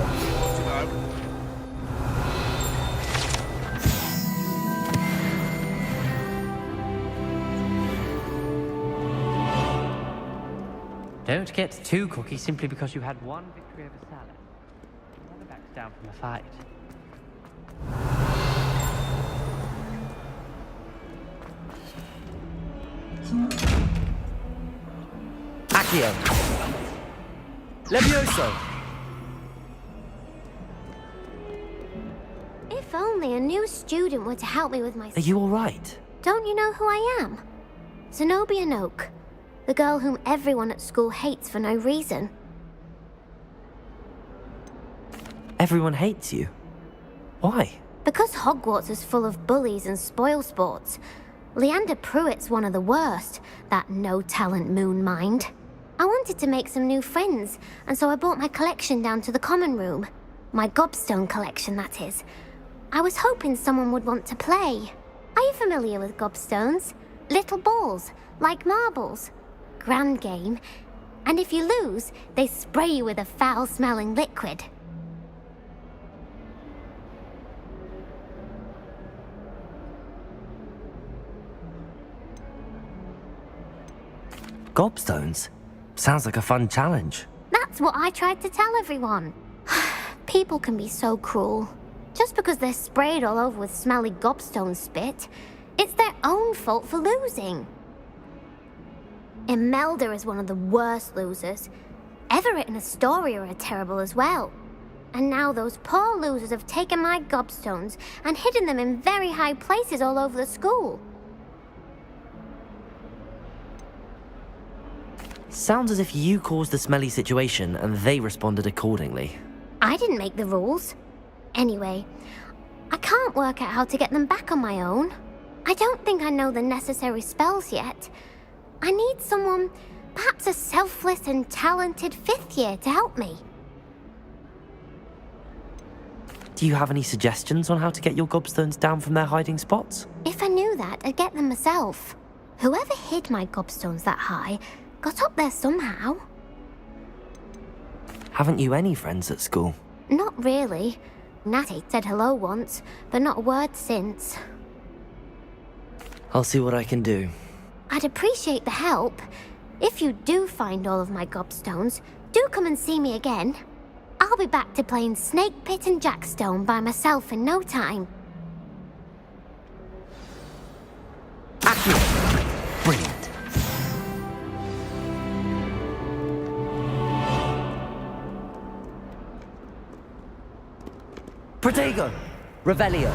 Don't get too cocky simply because you had one victory over Salad. Never backs down from a fight. Accio. Levioso. If only a new student were to help me with my... Are you all right? Don't you know who I am? Zenobia Noak. The girl whom everyone at school hates for no reason. Everyone hates you. Why? Because Hogwarts is full of bullies and spoilsports. Leander Pruitt's one of the worst, that no-talent moon mind. I wanted to make some new friends, and so I brought my collection down to the common room. My gobstone collection, that is. I was hoping someone would want to play. Are you familiar with gobstones? Little balls, like marbles. Grand game. And if you lose, they spray you with a foul-smelling liquid. Gobstones? Sounds like a fun challenge. That's what I tried to tell everyone. People can be so cruel. Just because they're sprayed all over with smelly gobstone spit, it's their own fault for losing. Imelda is one of the worst losers. Everett and Astoria are terrible as well. And now those poor losers have taken my gobstones and hidden them in very high places all over the school. Sounds as if you caused the smelly situation and they responded accordingly. I didn't make the rules. Anyway, I can't work out how to get them back on my own. I don't think I know the necessary spells yet. I need someone, perhaps a selfless and talented 5th year to help me. Do you have any suggestions on how to get your gobstones down from their hiding spots? If I knew that, I'd get them myself. Whoever hid my gobstones that high got up there somehow. Haven't you any friends at school? Not really. Natty said hello once, but not a word since. I'll see what I can do. I'd appreciate the help. If you do find all of my gobstones, do come and see me again. I'll be back to playing Snake Pit and Jackstone by myself in no time. Accurate. Brilliant. Protego! Revelio!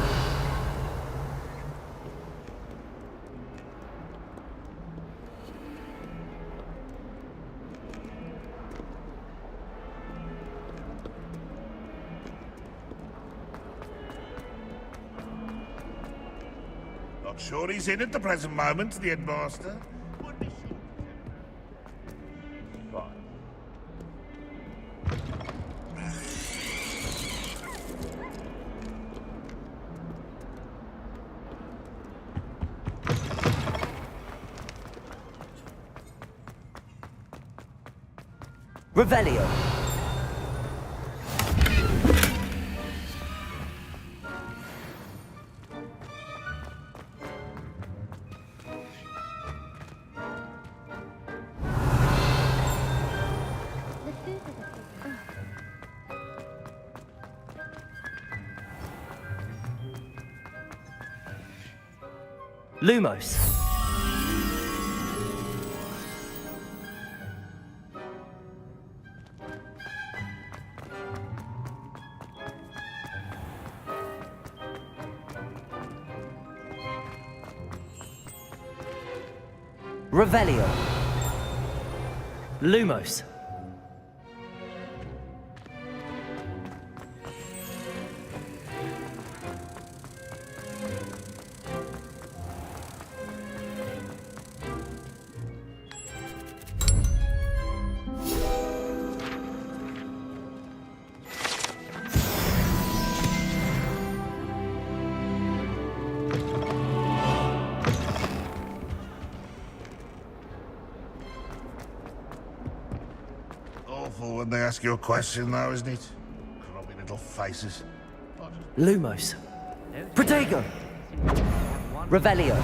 Not sure he's in at the present moment, the headmaster. Would be sure. Right. Revelio! Lumos. Revelio. Lumos. Awful when they ask you a question, though, isn't it? Grubby little faces. Lumos. Protego! Revelio.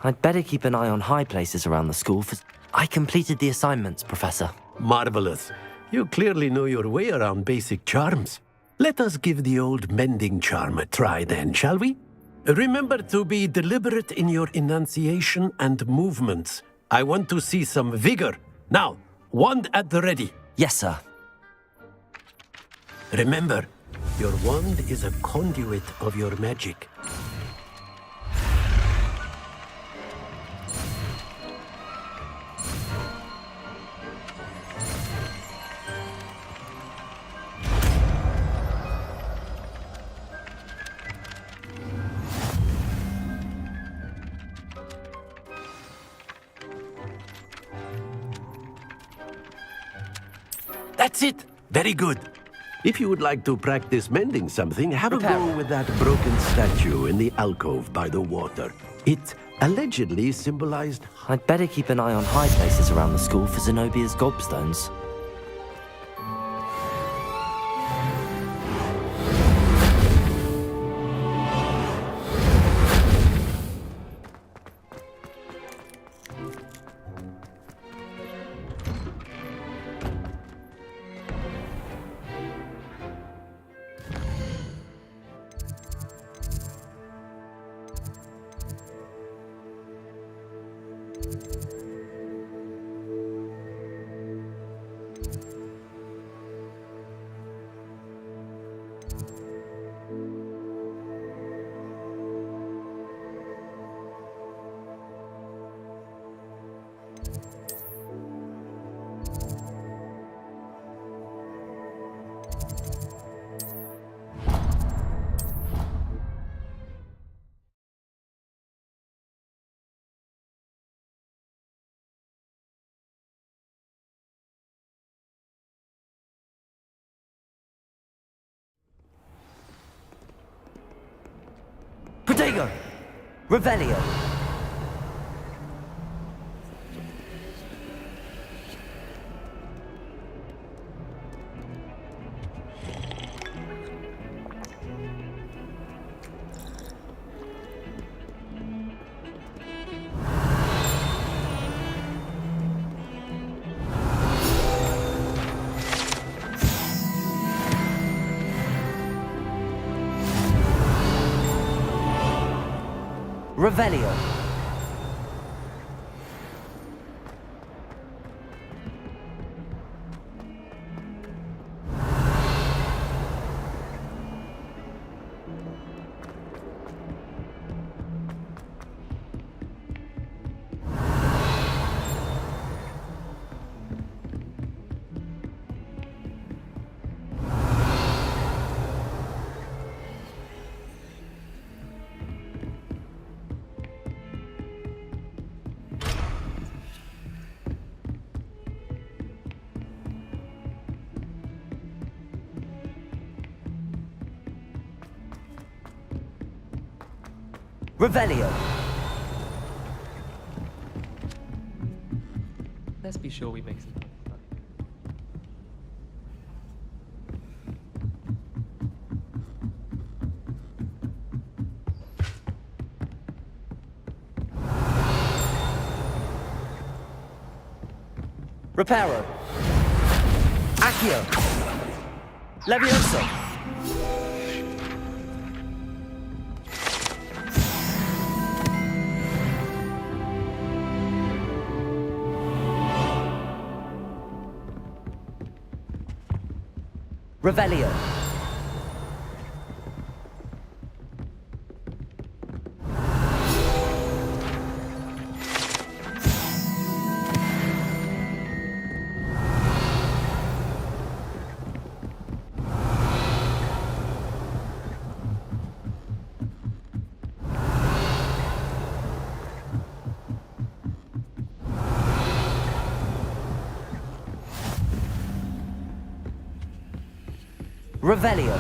I'd better keep an eye on high places around the school for... I completed the assignments, Professor. Marvelous. You clearly know your way around basic charms. Let us give the old mending charm a try then, shall we? Remember to be deliberate in your enunciation and movements. I want to see some vigor. Now, wand at the ready. Yes, sir. Remember, your wand is a conduit of your magic. That's it. Very good. If you would like to practice mending something, have a go with that broken statue in the alcove by the water. It allegedly symbolized... I'd better keep an eye on high places around the school for Zenobia's gobstones. Protego! Revelio! Revelio. Revelio. Let's be sure we make some. Reparo. Accio. Levioso. Revelio. Revelio.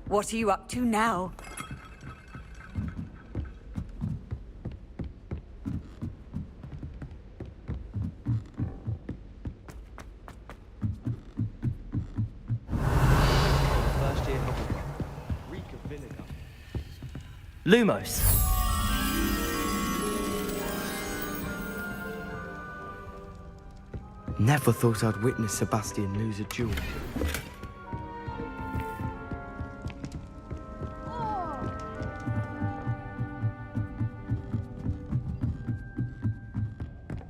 What are you up to now? Lumos. Never thought I'd witness Sebastian lose a duel.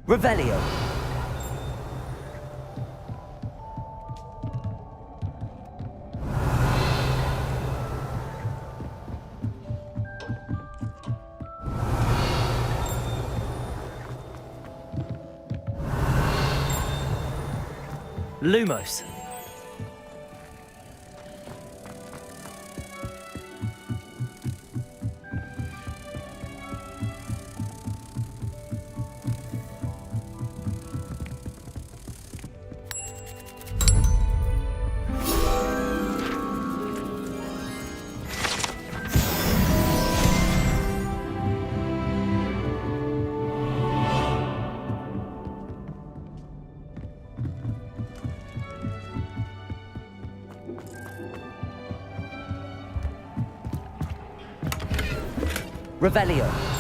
Revelio. Lumos. Revelio.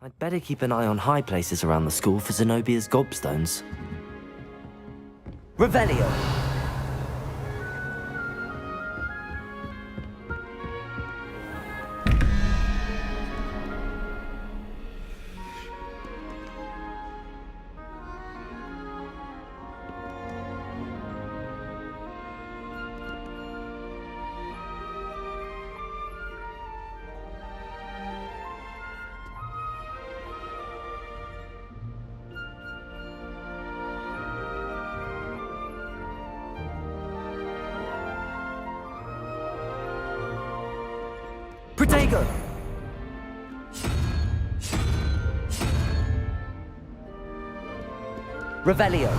I'd better keep an eye on high places around the school for Zenobia's gobstones. Revelio. Protego! Revelio.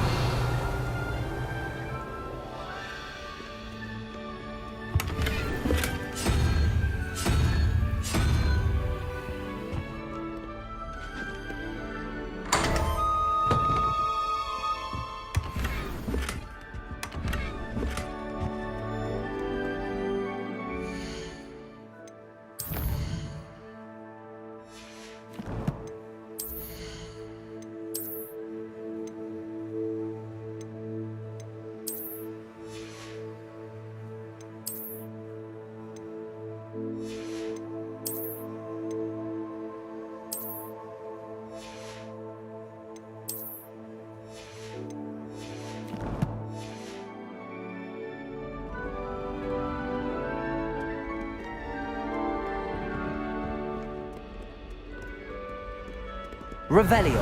Revelio.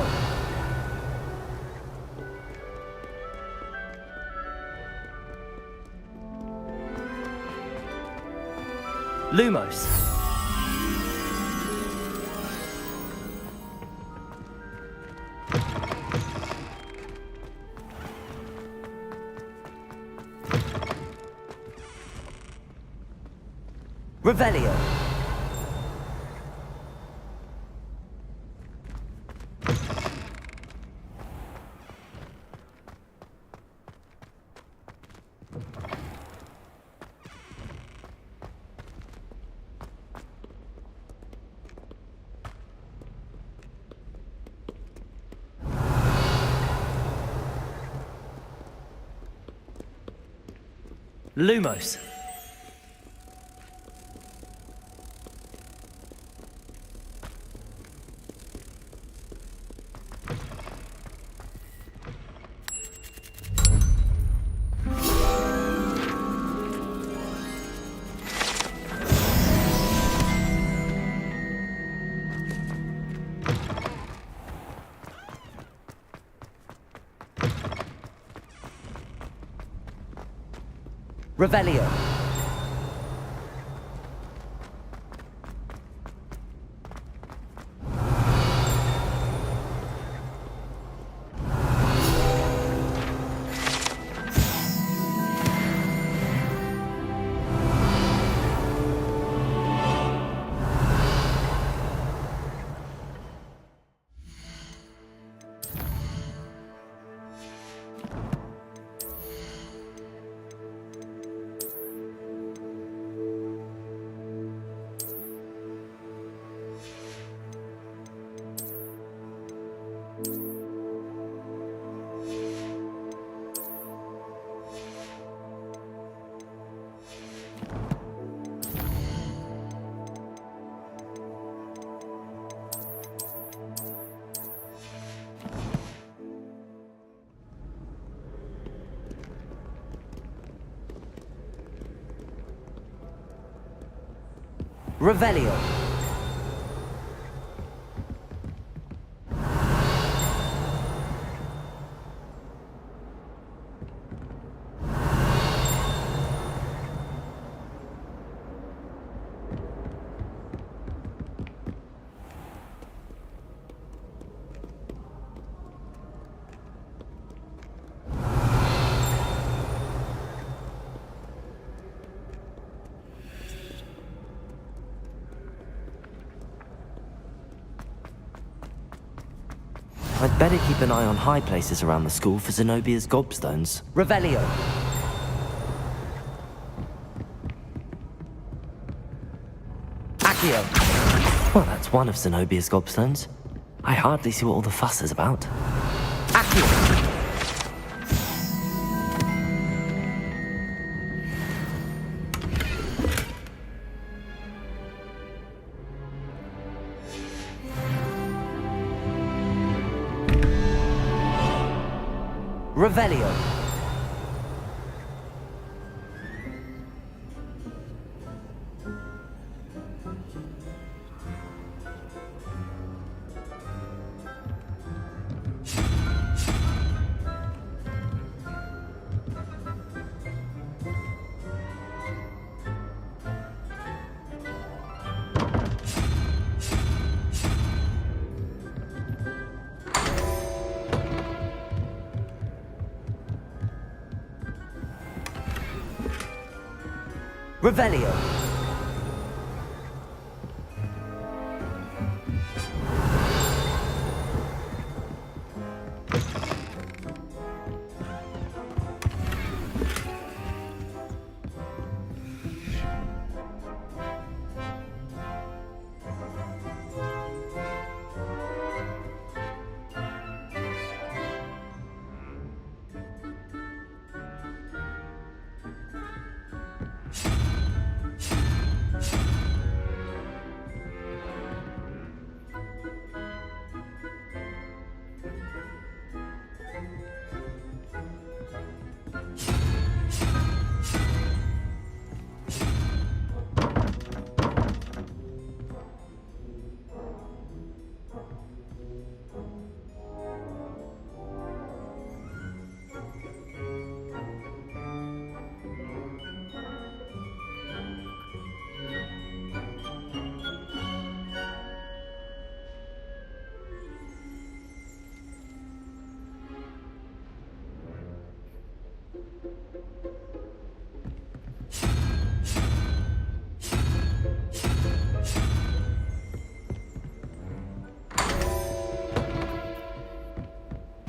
Lumos. Revelio. Lumos. Revelio. Revelio. I'd better keep an eye on high places around the school for Zenobia's gobstones. Revelio. Accio. Well, that's one of Zenobia's gobstones. I hardly see what all the fuss is about. Accio. Revelio. Revelio.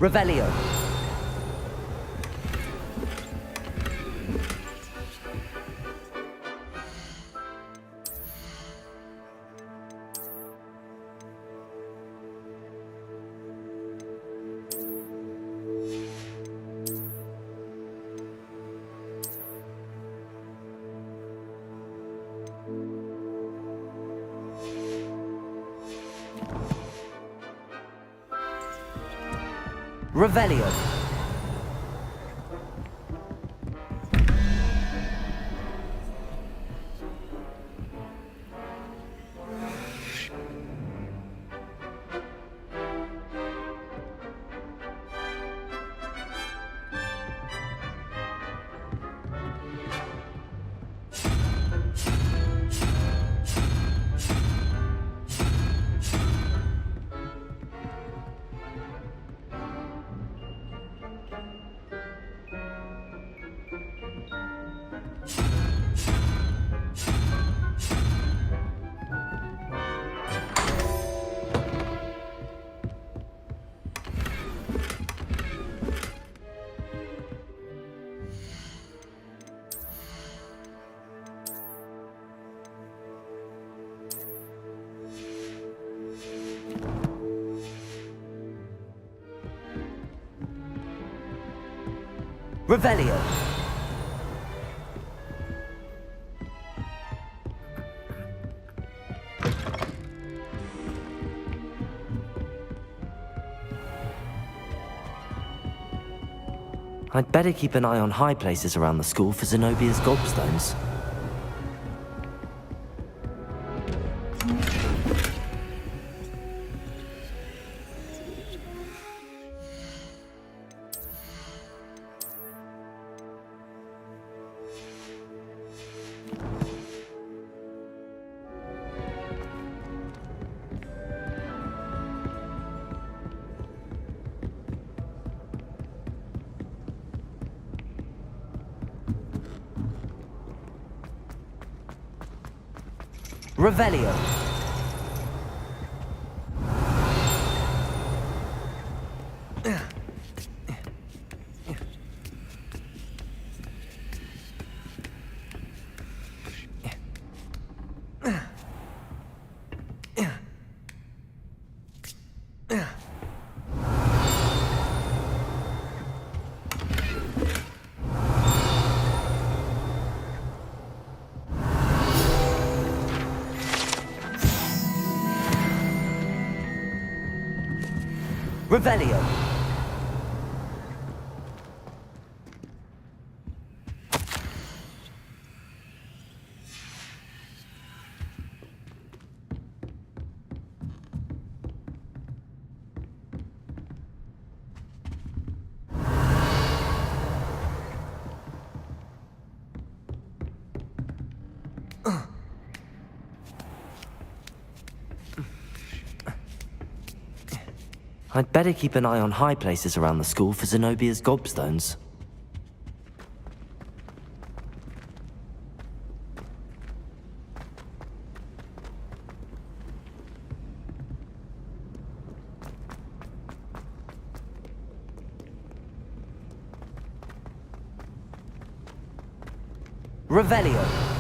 Revelio. Revelio. Revelio. I'd better keep an eye on high places around the school for Zenobia's gobstones. Revelio. Revelio. I'd better keep an eye on high places around the school for Zenobia's gobstones. Revelio.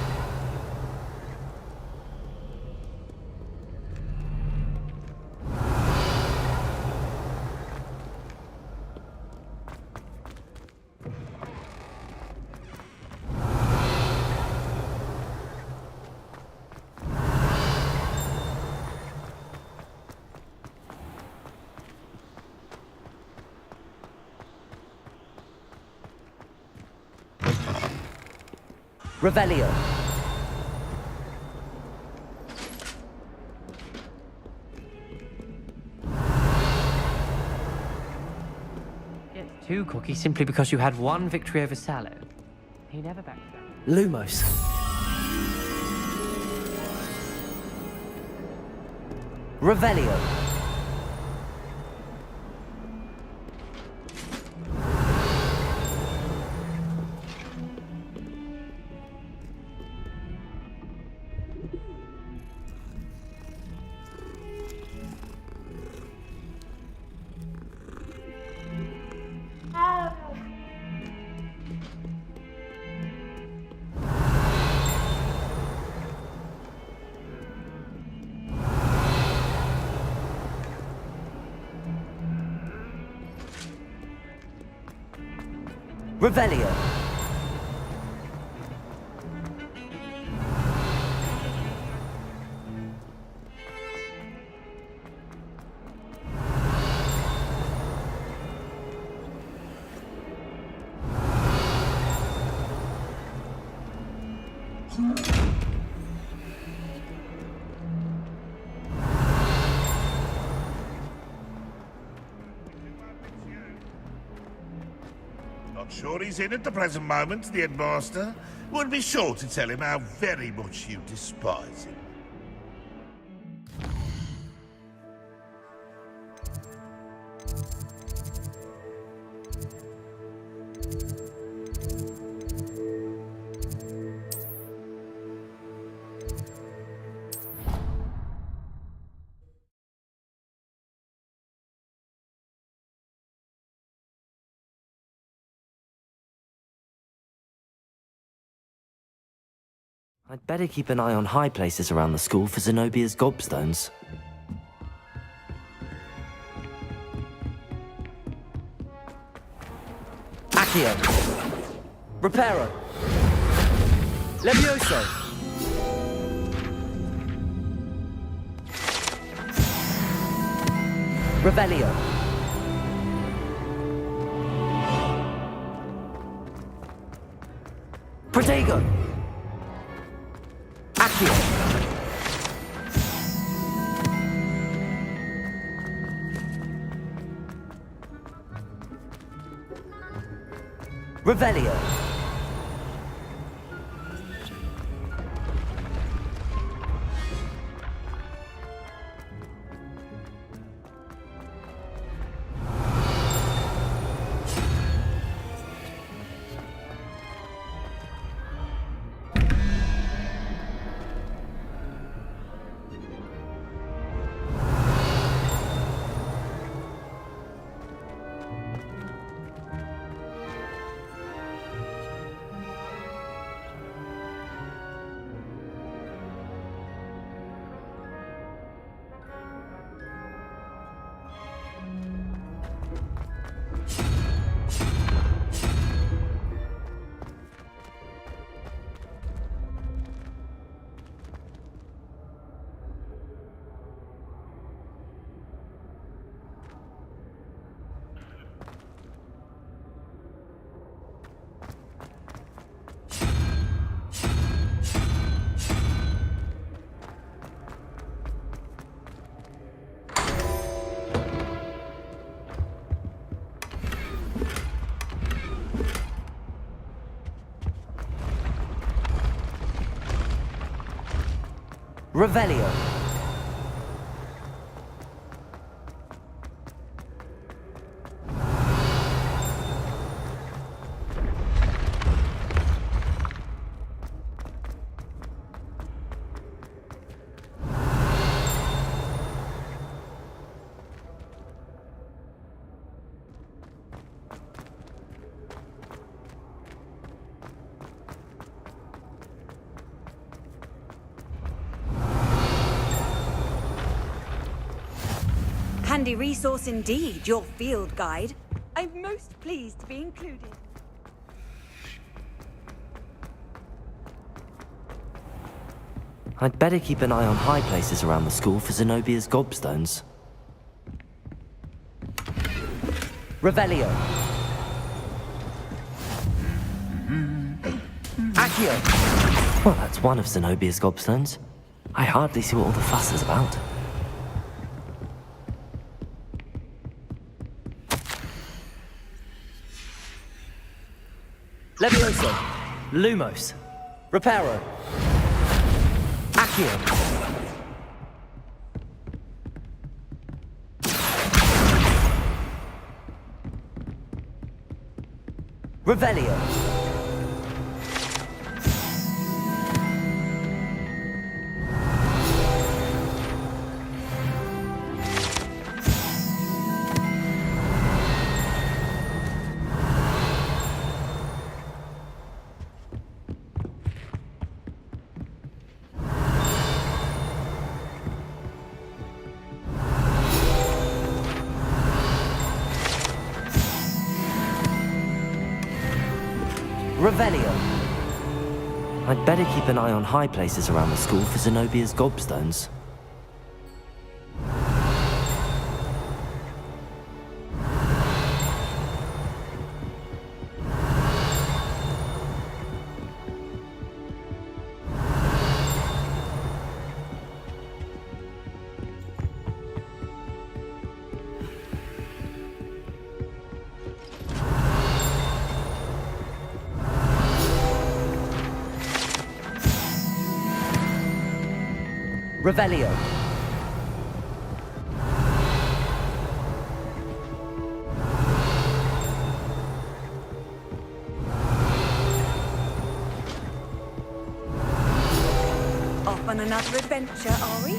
Revelio. Get 2 cookies simply because you had 1 victory over Sallow. He never backed down. Lumos. Revelio. Revelio. Not sure he's in at the present moment, the headmaster. Would be sure to tell him how very much you despise him. I'd better keep an eye on high places around the school for Zenobia's gobstones. Accio. Reparo. Levioso. Revelio. Protego. Accio. Revelio. Revelio. Handy resource indeed, your field guide. I'm most pleased to be included. I'd better keep an eye on high places around the school for Zenobia's gobstones. Revelio. Accio. Well, that's one of Zenobia's gobstones. I hardly see what all the fuss is about. Levioso. Lumos. Reparo. Accio. Revelio. Revelio. I'd better keep an eye on high places around the school for Zenobia's gobstones. Revelio. Off on another adventure, are we?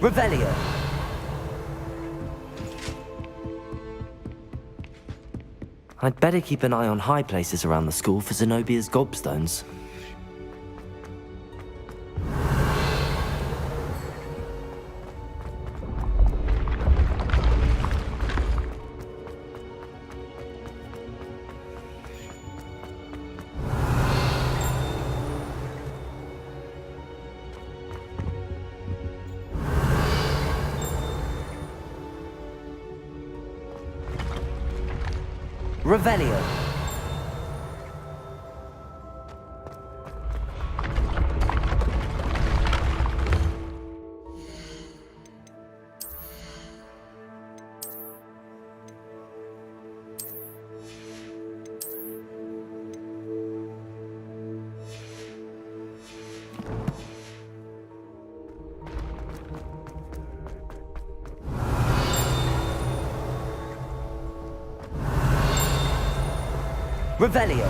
Revelio. I'd better keep an eye on high places around the school for Zenobia's gobstones. Revelio. Revelio.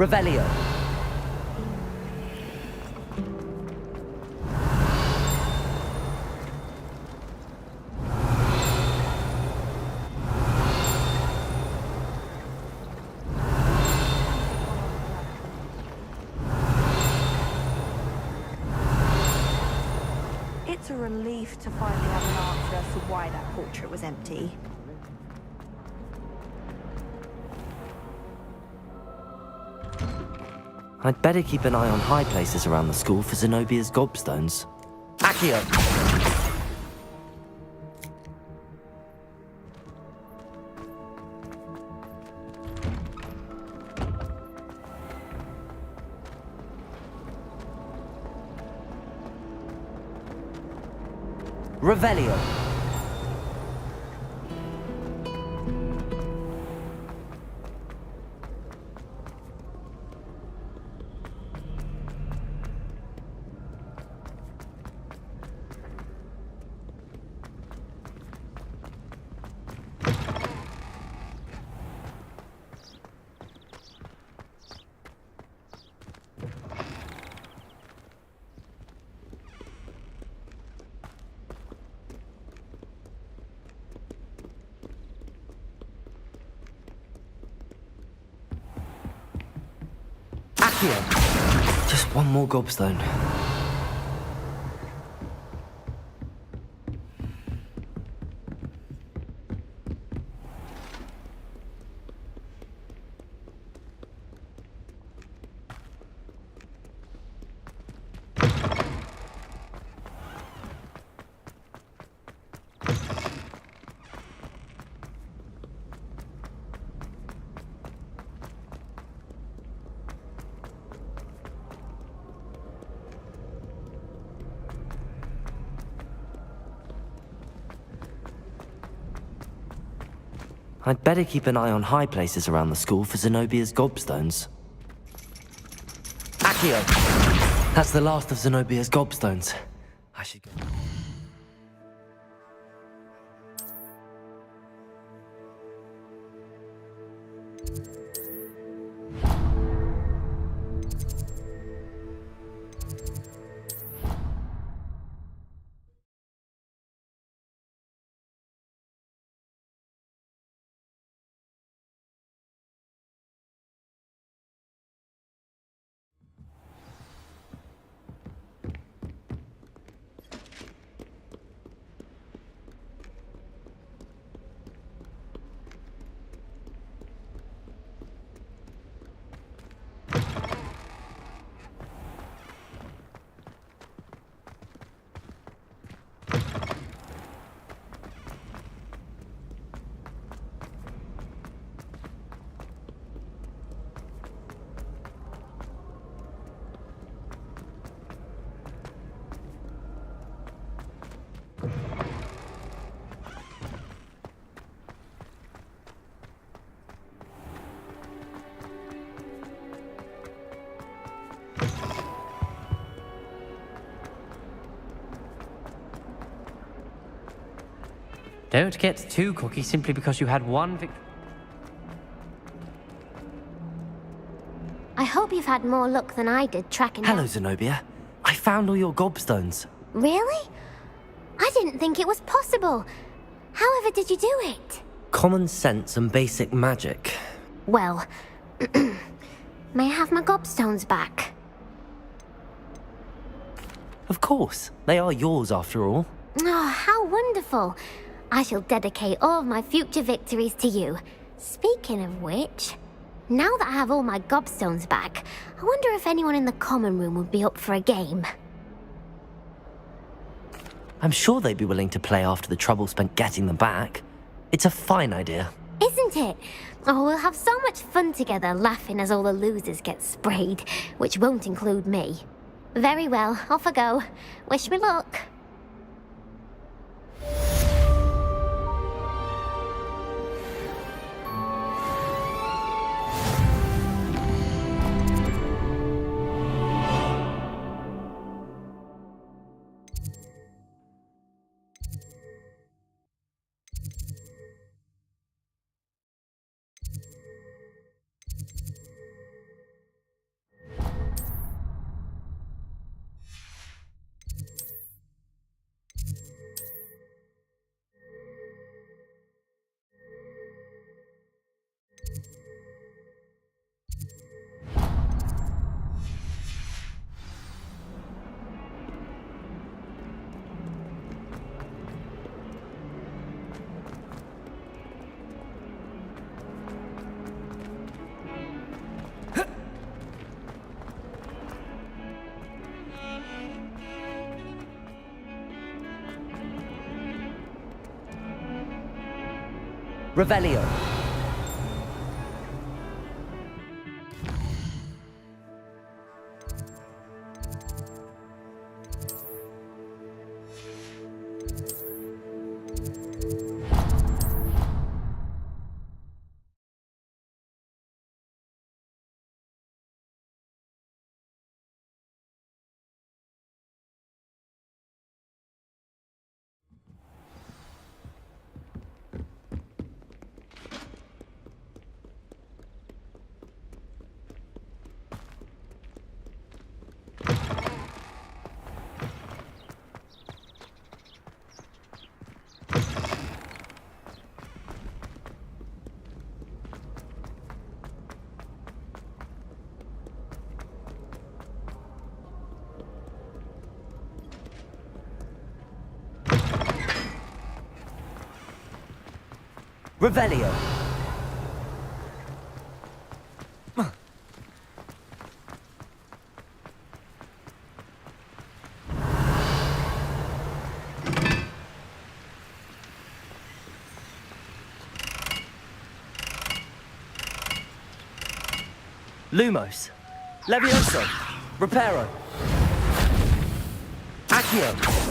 Revelio. a relief to finally have an answer as to why that portrait was empty. I'd better keep an eye on high places around the school for Zenobia's gobstones. Accio! Revelio. Accio. Just one more gobstone. I'd better keep an eye on high places around the school for Zenobia's gobstones. Accio! That's the last of Zenobia's gobstones. I should go. Don't get too cocky simply because you had one victory. I hope you've had more luck than I did tracking Hello, down... Zenobia. I found all your gobstones. Really? I didn't think it was possible. However did you do it? Common sense and basic magic. Well, may I have my gobstones back? Of course. They are yours after all. Oh, how wonderful. I shall dedicate all of my future victories to you. Speaking of which, now that I have all my gobstones back, I wonder if anyone in the common room would be up for a game. I'm sure they'd be willing to play after the trouble spent getting them back. It's a fine idea. Isn't it? Oh, we'll have so much fun together laughing as all the losers get sprayed, which won't include me. Very well, off I go. Wish me luck. Revelio. Revelio. Lumos. Levioso. Reparo. Accio.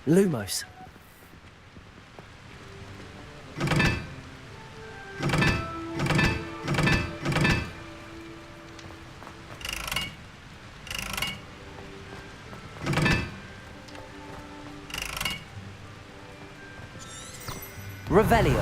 Lumos. Revelio.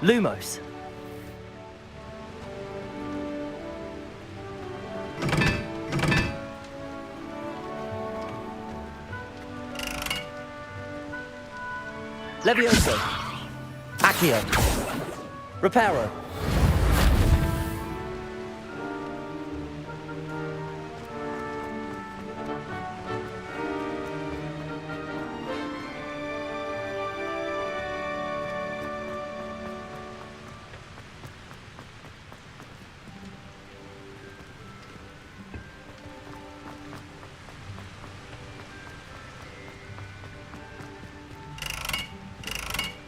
Lumos. Levioso. Accio. Reparo.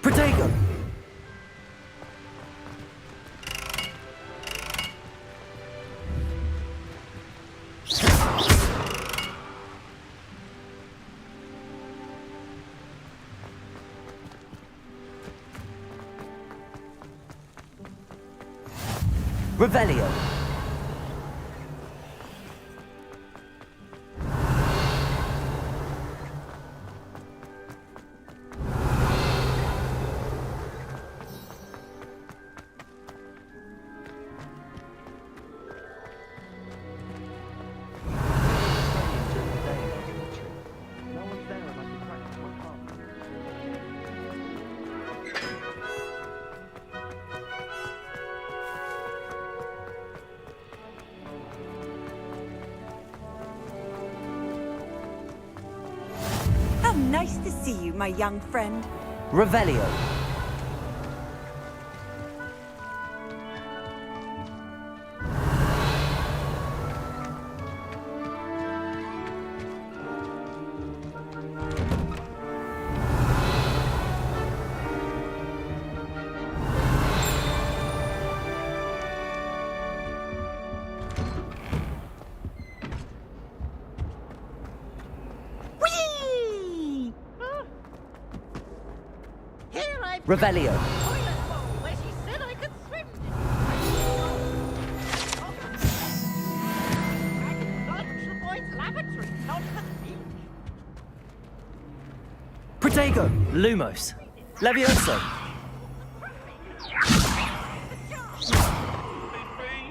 Protego. Revelio. Nice to see you, my young friend. Revelio. Revelio. Where she said I could swim. I can plunge the boys' lavatory, not the beach. Protego. Lumos. Levioso.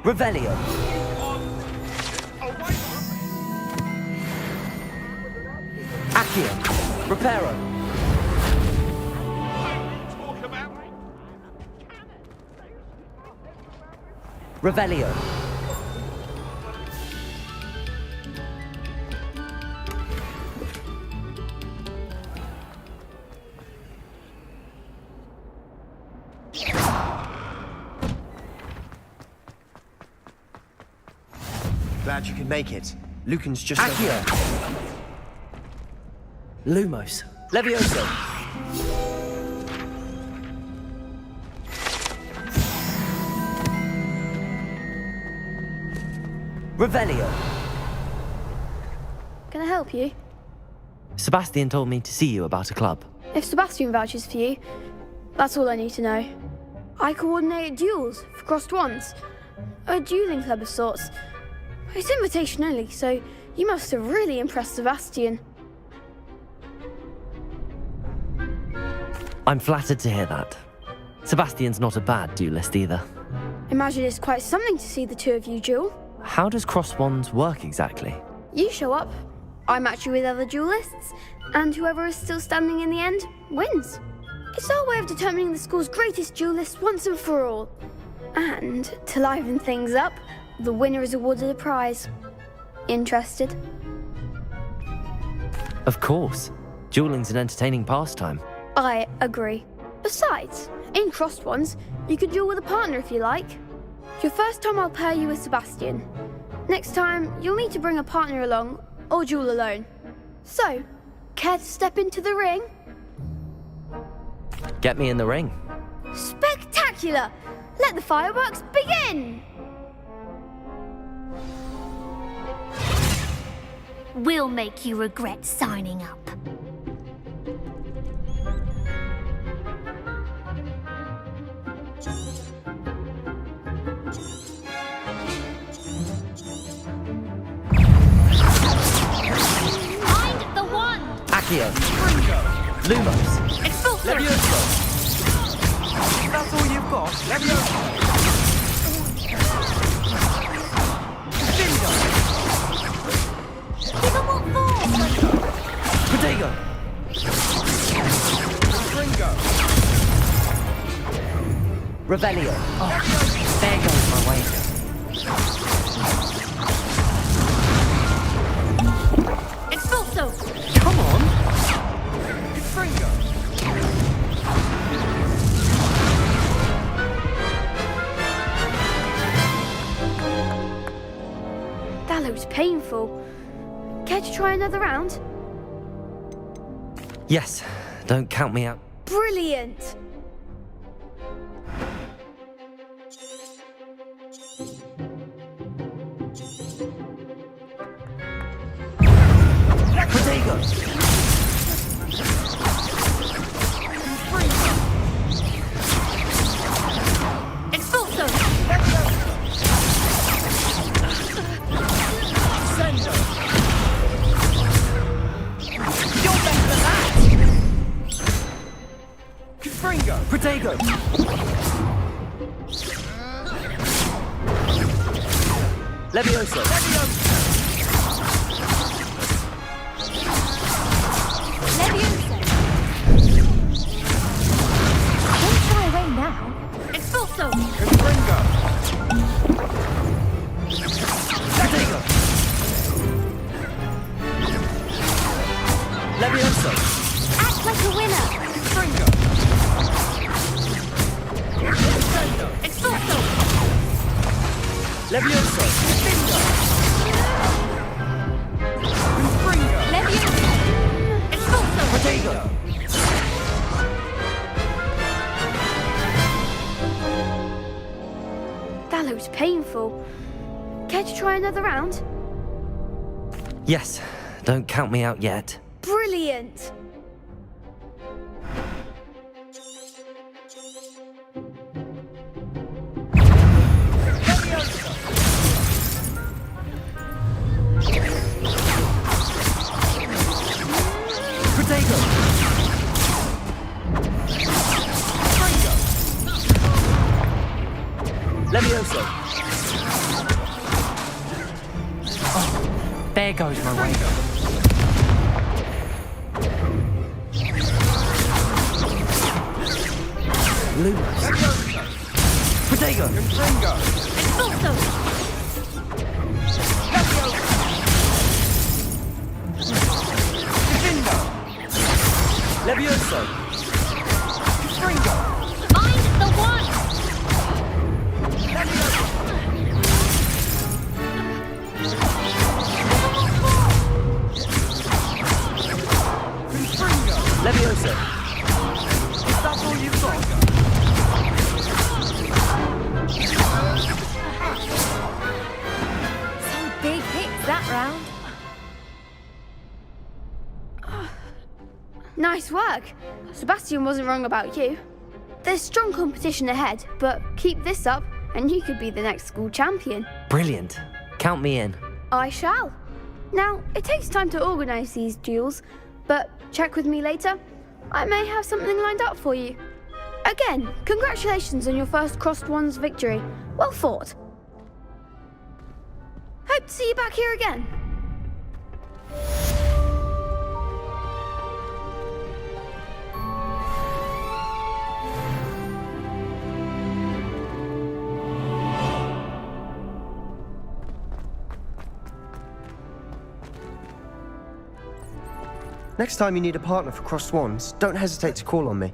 Revelio. Accio. Reparo. Revelio. Glad you could make it. Lucan's just Accio. Lumos. Levioso. Revelio. Can I help you? Sebastian told me to see you about a club. If Sebastian vouches for you, that's all I need to know. I coordinate duels for crossed wands. A dueling club of sorts. It's invitation only, so you must have really impressed Sebastian. I'm flattered to hear that. Sebastian's not a bad duelist either. Imagine it's quite something to see the two of you duel. How does cross wands work exactly? You show up, I match you with other duelists, and whoever is still standing in the end wins. It's our way of determining the school's greatest duelist once and for all. And to liven things up, the winner is awarded a prize. Interested? Of course. Dueling's an entertaining pastime. I agree. Besides, in crossed ones, you can duel with a partner if you like. Your first time I'll pair you with Sebastian. Next time, you'll need to bring a partner along, or duel alone. So, care to step into the ring? Get me in the ring. Spectacular! Let the fireworks begin! We'll make you regret signing up. Find the wand! Accio. Lumos. Expulsor! Levioso. That's all you've got? Levioso. Give them what for! Protego. Revelio. Oh, there goes my wager. Expulso! Come on. That looks painful. Care to try another round? Yes, don't count me out. Brilliant! Protego. Expulso! You're better than that! Confringo! Protego. Levioso. Don't shy away now. Expulso! Confringo! Protego. Levioso. Act like a winner! Confringo! Expulso! Levioso. Confringo! Levioso! Expulso! Protego. That looks painful. Care to try another round? Yes, don't count me out yet. Brilliant! Levioso! Oh, there goes my way. Lumos! Protego! Expulso! Levioso! Find the one! Levioso! Is that all you've got? Some big hits that round. Nice work. Sebastian wasn't wrong about you. There's strong competition ahead, but keep this up and you could be the next school champion. Brilliant. Count me in. I shall. Now, it takes time to organise these duels, but check with me later. I may have something lined up for you. Again, congratulations on your first Crossed Wands victory. Well fought. Hope to see you back here again. Next time you need a partner for Crossed Wands, don't hesitate to call on me.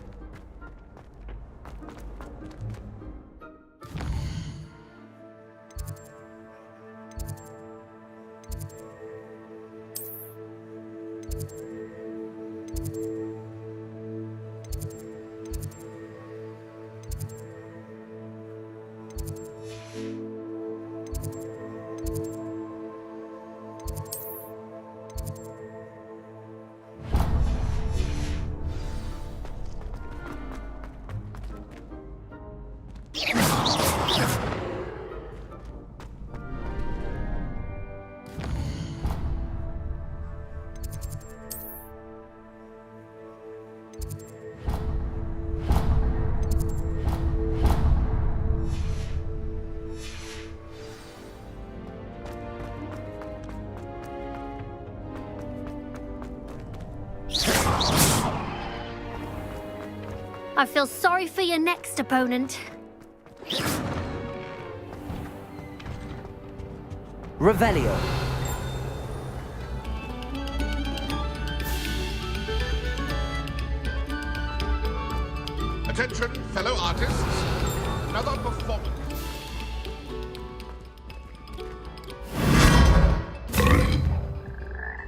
I feel sorry for your next opponent. Revelio. Attention, fellow artists. Another performance.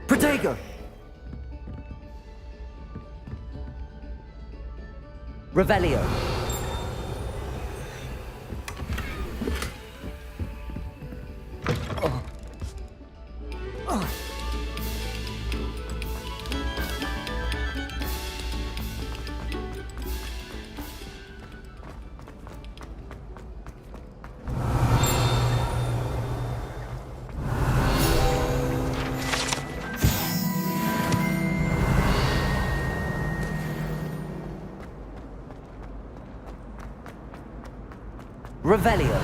Protego! Revelio. Revelio.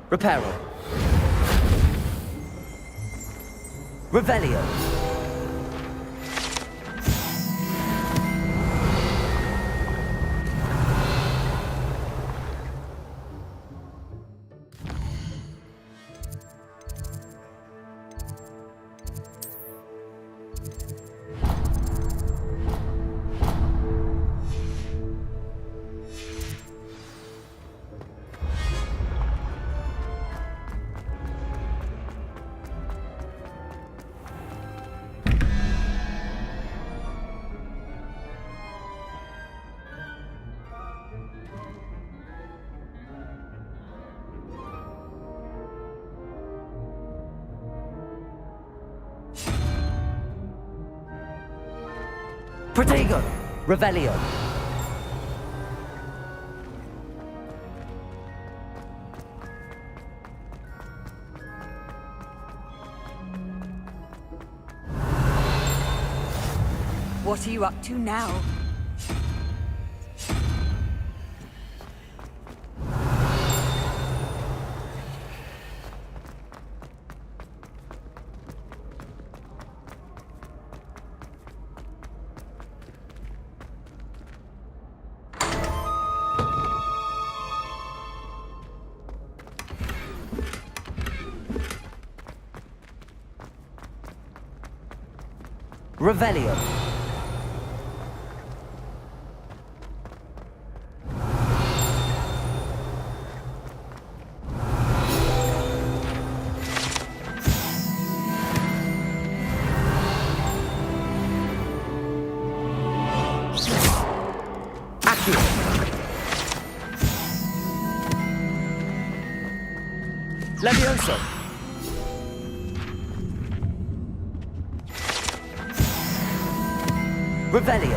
Reparo. Revelio. Protego! Revelio. What are you up to now? Revelio. Accio. Levioso. Revelio.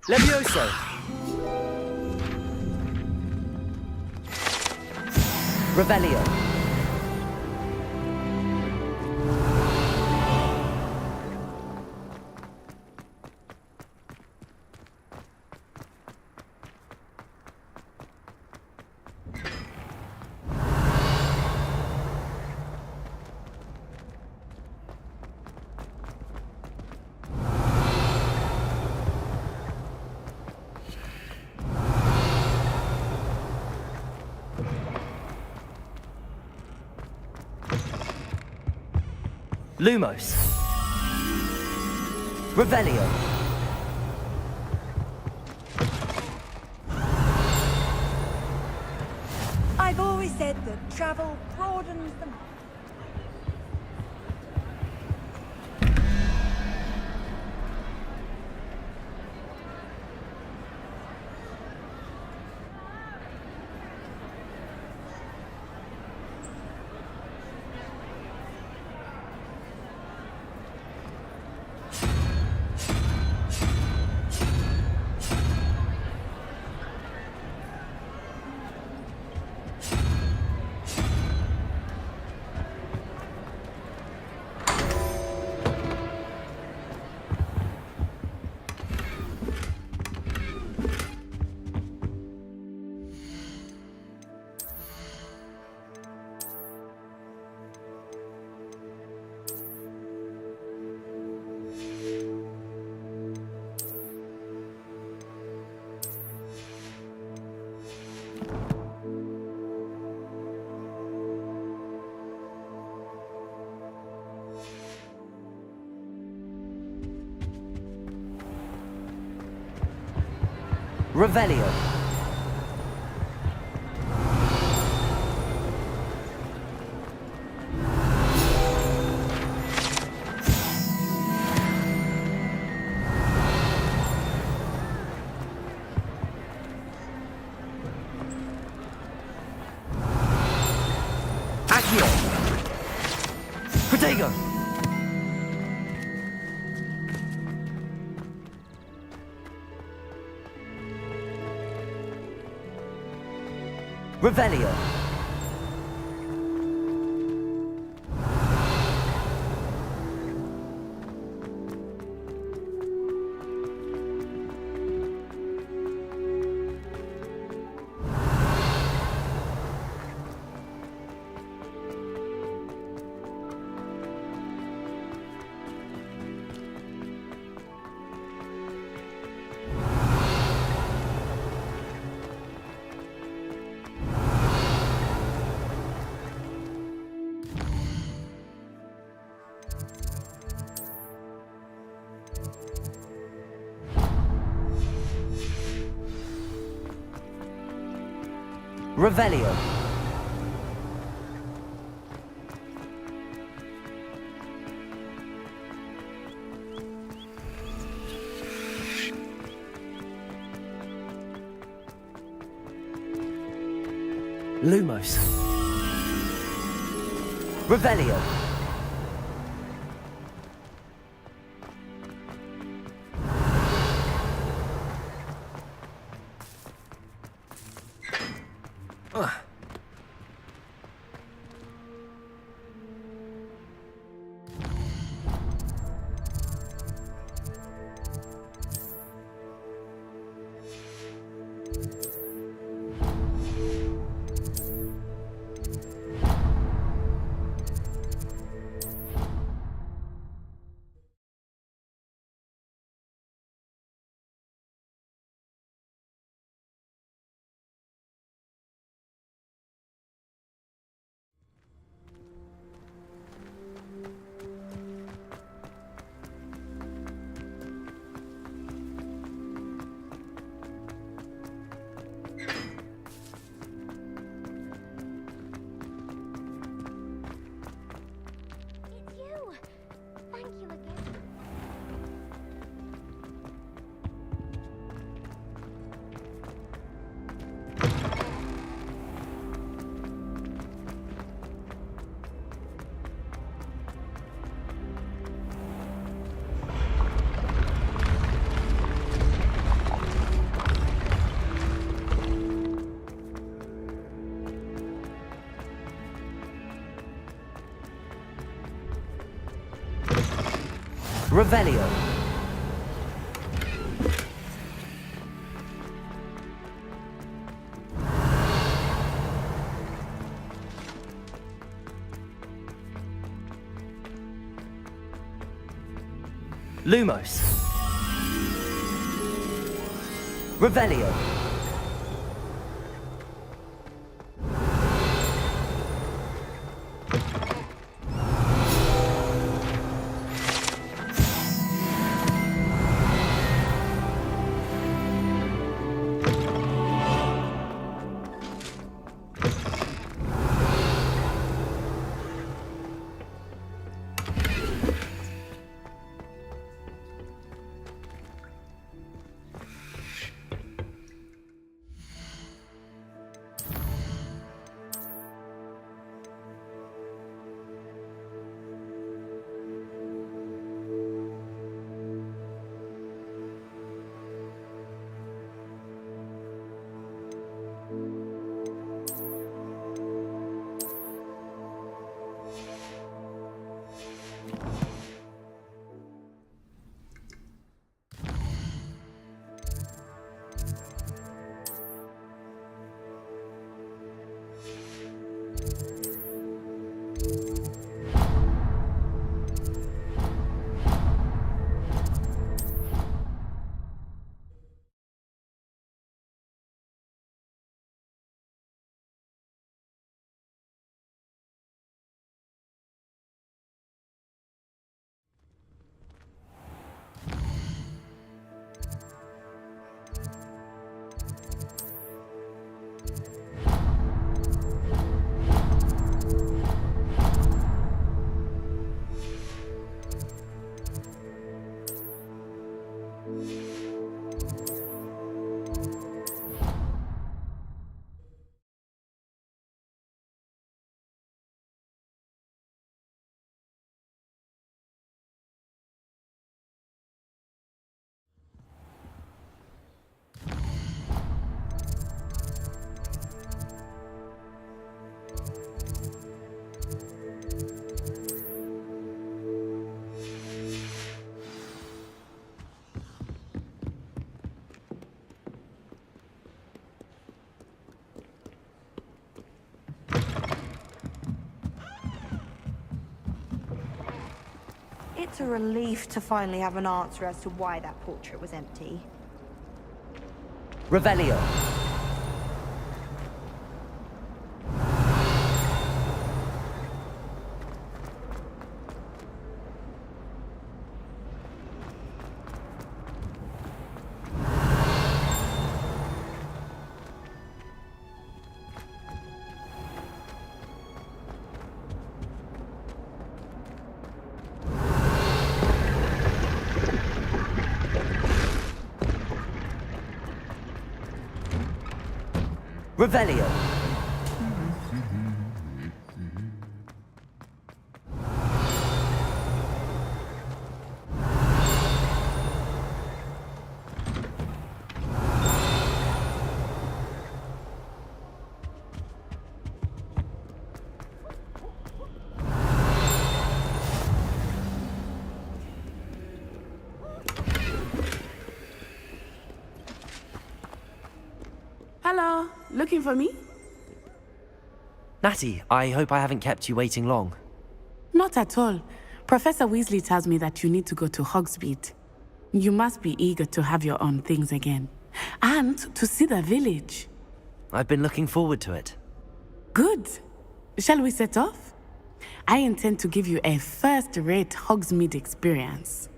Levioso. Revelio. Lumos. Revelio. I've always said that travel broadens the... Revelio. Accio. Protego. Revelio. Revelio. Lumos. Revelio. Revelio. Lumos. Revelio. It's a relief to finally have an answer as to why that portrait was empty. Revelio. Revelio. Hello, looking for me? Natty, I hope I haven't kept you waiting long. Not at all. Professor Weasley tells me that you need to go to Hogsmeade. You must be eager to have your own things again. And to see the village. I've been looking forward to it. Good. Shall we set off? I intend to give you a first-rate Hogsmeade experience.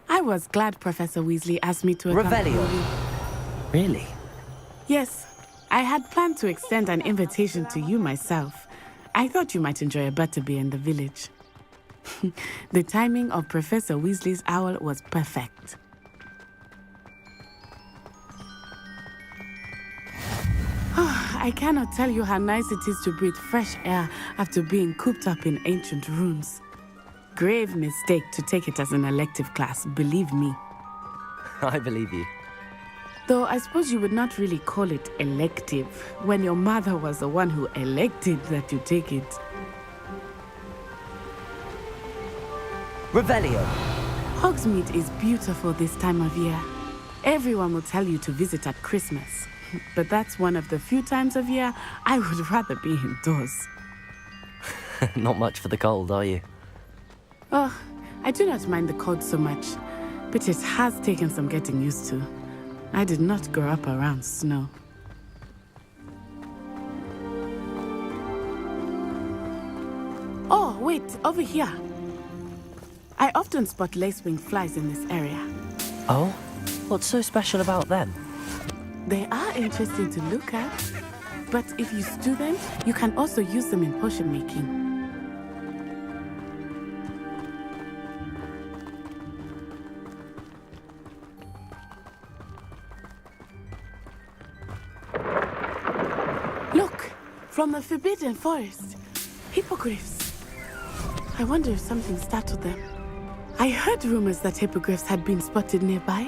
I was glad Professor Weasley asked me to accompany Revelio. you. Really? Yes, I had planned to extend an invitation to you myself. I thought you might enjoy a butterbeer in the village. The timing of Professor Weasley's owl was perfect. I cannot tell you how nice it is to breathe fresh air after being cooped up in ancient ruins. Grave mistake to take it as an elective class, believe me. I believe you. Though I suppose you would not really call it elective when your mother was the one who elected that you take it. Revelio. Hogsmeade is beautiful this time of year. Everyone will tell you to visit at Christmas. But that's one of the few times of year I would rather be indoors. Not much for the cold, are you? Oh, I do not mind the cold so much, but it has taken some getting used to. I did not grow up around snow. Oh, wait, over here. I often spot lacewing flies in this area. Oh? What's so special about them? They are interesting to look at, but if you stew them, you can also use them in potion making. Look, from the Forbidden Forest, hippogriffs. I wonder if something startled them. I heard rumors that hippogriffs had been spotted nearby.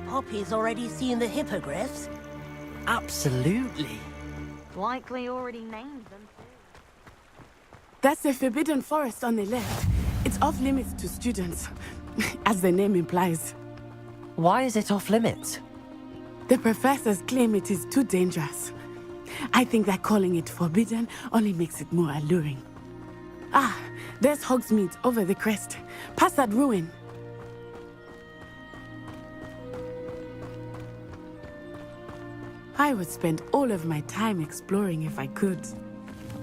Poppy's already seen the hippogriffs? Absolutely. Likely already named them. That's the Forbidden Forest on the left. It's off limits to students, as the name implies. Why is it off limits? The professors claim it is too dangerous. I think that calling it forbidden only makes it more alluring. Ah, there's Hogsmeade over the crest. Past that ruin. I would spend all of my time exploring if I could.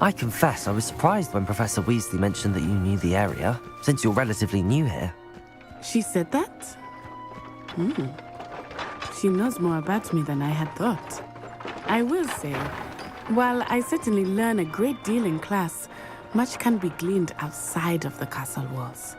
I confess I was surprised when Professor Weasley mentioned that you knew the area, since you're relatively new here. She said that? She knows more about me than I had thought. I will say, while I certainly learn a great deal in class, much can be gleaned outside of the castle walls.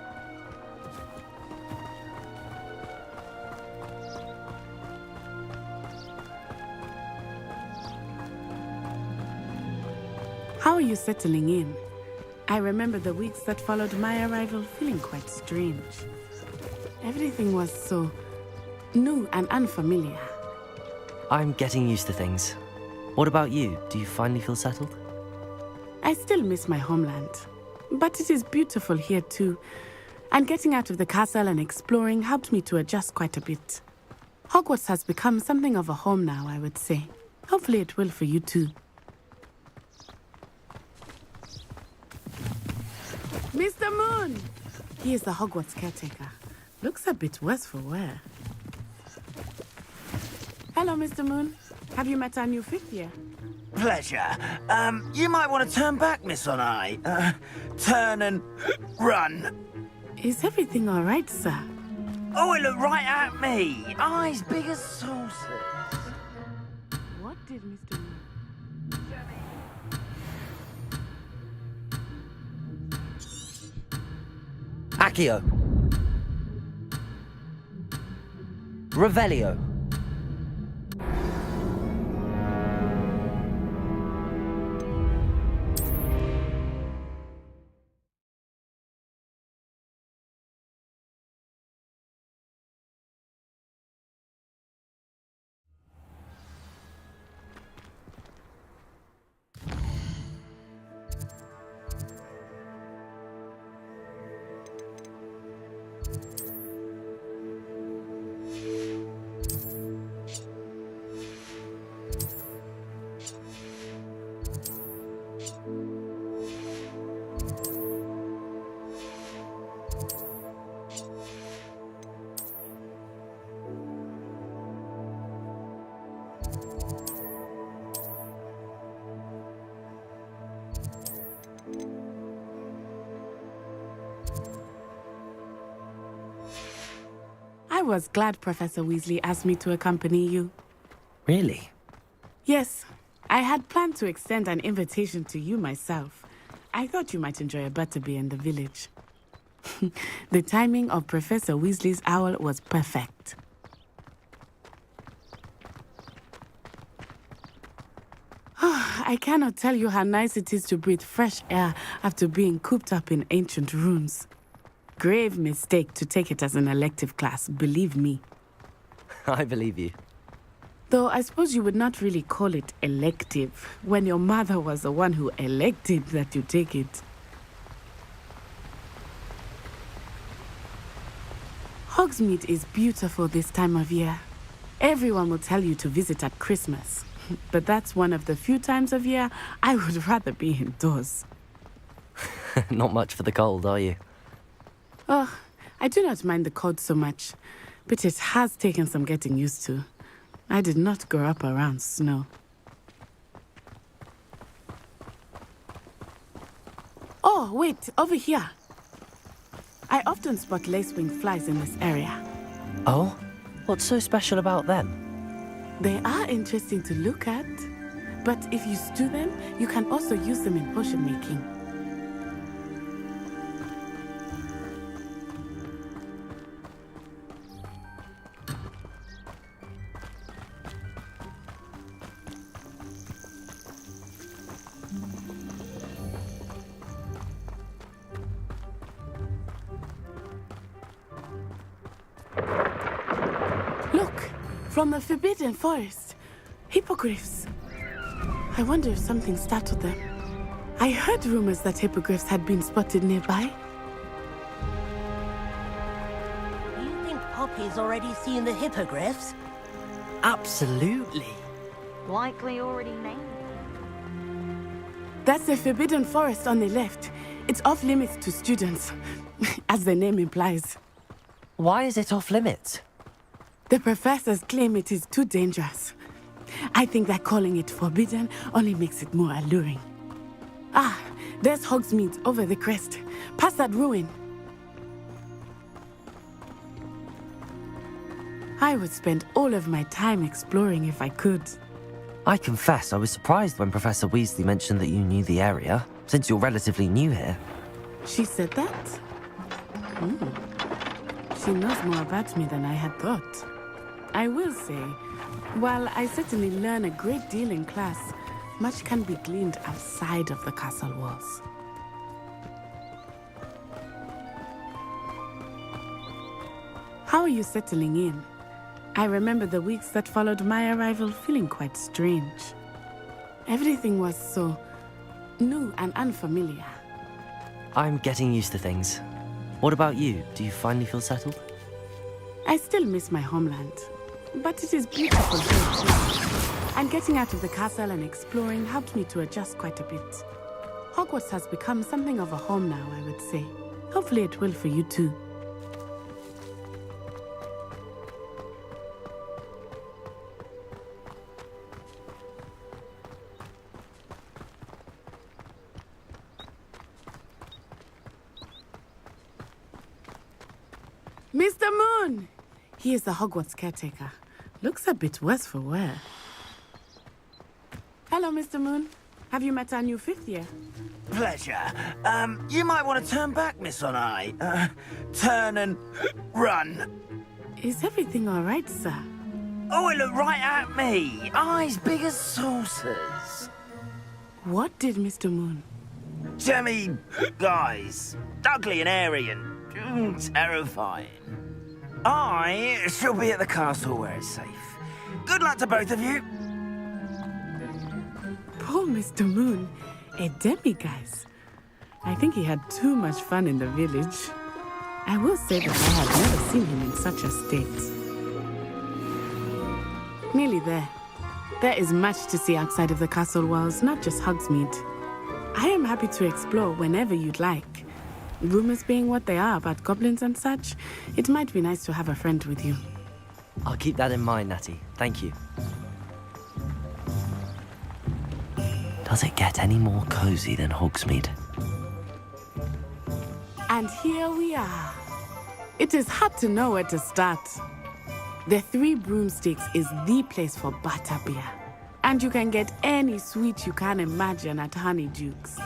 How are you settling in? I remember the weeks that followed my arrival feeling quite strange. Everything was so new and unfamiliar. I'm getting used to things. What about you? Do you finally feel settled? I still miss my homeland, but it is beautiful here too. And getting out of the castle and exploring helped me to adjust quite a bit. Hogwarts has become something of a home now, I would say. Hopefully it will for you too. Mr. Moon! He is the Hogwarts caretaker. Looks a bit worse for wear. Hello, Mr. Moon. Have you met our new fifth year? Pleasure. You might want to turn back, Miss On-Eye. Turn and run. Is everything all right, sir? Oh, it looked right at me. Eyes big as saucers. What did Mr. Moon... Accio. Revelio. was glad Professor Weasley asked me to accompany you. Really? Yes, I had planned to extend an invitation to you myself. I thought you might enjoy a butterbeer in the village. The timing of Professor Weasley's owl was perfect. I cannot tell you how nice it is to breathe fresh air after being cooped up in ancient ruins. Grave mistake to take it as an elective class, believe me. I believe you. Though I suppose you would not really call it elective when your mother was the one who elected that you take it. Hogsmeade is beautiful this time of year. Everyone will tell you to visit at Christmas. But that's one of the few times of year I would rather be indoors. Not much for the cold, are you? Oh, I do not mind the cold so much, but it has taken some getting used to. I did not grow up around snow. Oh, wait, over here. I often spot lacewing flies in this area. Oh? What's so special about them? They are interesting to look at, but if you stew them, you can also use them in potion making. From the Forbidden Forest. Hippogriffs. I wonder if something startled them. I heard rumors that hippogriffs had been spotted nearby. You think Poppy's already seen the hippogriffs? Absolutely. Likely already named. That's the Forbidden Forest on the left. It's off limits to students, as the name implies. Why is it off limits? The professors claim it is too dangerous. I think that calling it forbidden only makes it more alluring. Ah, there's Hogsmeade over the crest. Past that ruin. I would spend all of my time exploring if I could. I confess I was surprised when Professor Weasley mentioned that you knew the area, since you're relatively new here. She said that? She knows more about me than I had thought. I will say, while I certainly learn a great deal in class, much can be gleaned outside of the castle walls. How are you settling in? I remember the weeks that followed my arrival feeling quite strange. Everything was so new and unfamiliar. I'm getting used to things. What about you? Do you finally feel settled? I still miss my homeland, but it is beautiful here too. And getting out of the castle and exploring helped me to adjust quite a bit. Hogwarts has become something of a home now, I would say. Hopefully it will for you too. Mr. Moon! He is the Hogwarts caretaker. Looks a bit worse for wear. Hello, Mr. Moon. Have you met our new fifth year? Pleasure. You might want to turn back, Miss On-Eye. Turn and run. Is everything all right, sir? Oh, it looked right at me. Eyes big as saucers. What did Mr. Moon? Jemmy guys. Ugly and airy and terrifying. I shall be at the castle where it's safe. Good luck to both of you. Poor Mr. Moon, a demiguise. I think he had too much fun in the village. I will say that I have never seen him in such a state. Nearly there. There is much to see outside of the castle walls, not just Hogsmeade. I am happy to explore whenever you'd like. Rumors being what they are about goblins and such, it might be nice to have a friend with you. I'll keep that in mind, Natty. Thank you. Does it get any more cozy than Hogsmeade? And here we are. It is hard to know where to start. The Three Broomsticks is the place for butterbeer. And you can get any sweet you can imagine at Honeydukes.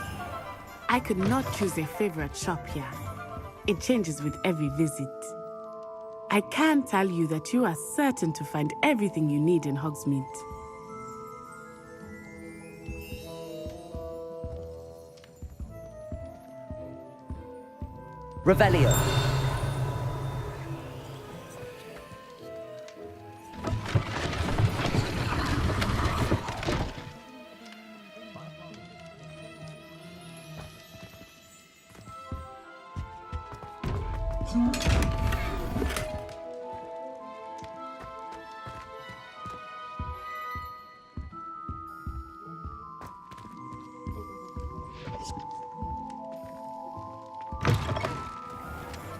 I could not choose a favorite shop here. It changes with every visit. I can tell you that you are certain to find everything you need in Hogsmeade. Revelio.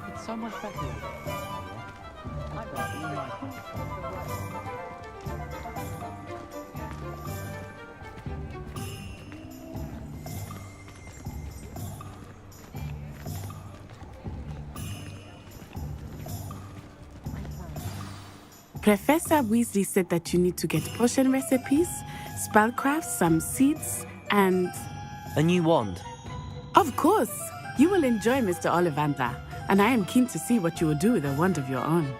It's so much better. Professor Weasley said that you need to get potion recipes, spellcrafts, some seeds, and... A new wand? Of course! You will enjoy Mr. Ollivander, and I am keen to see what you will do with a wand of your own.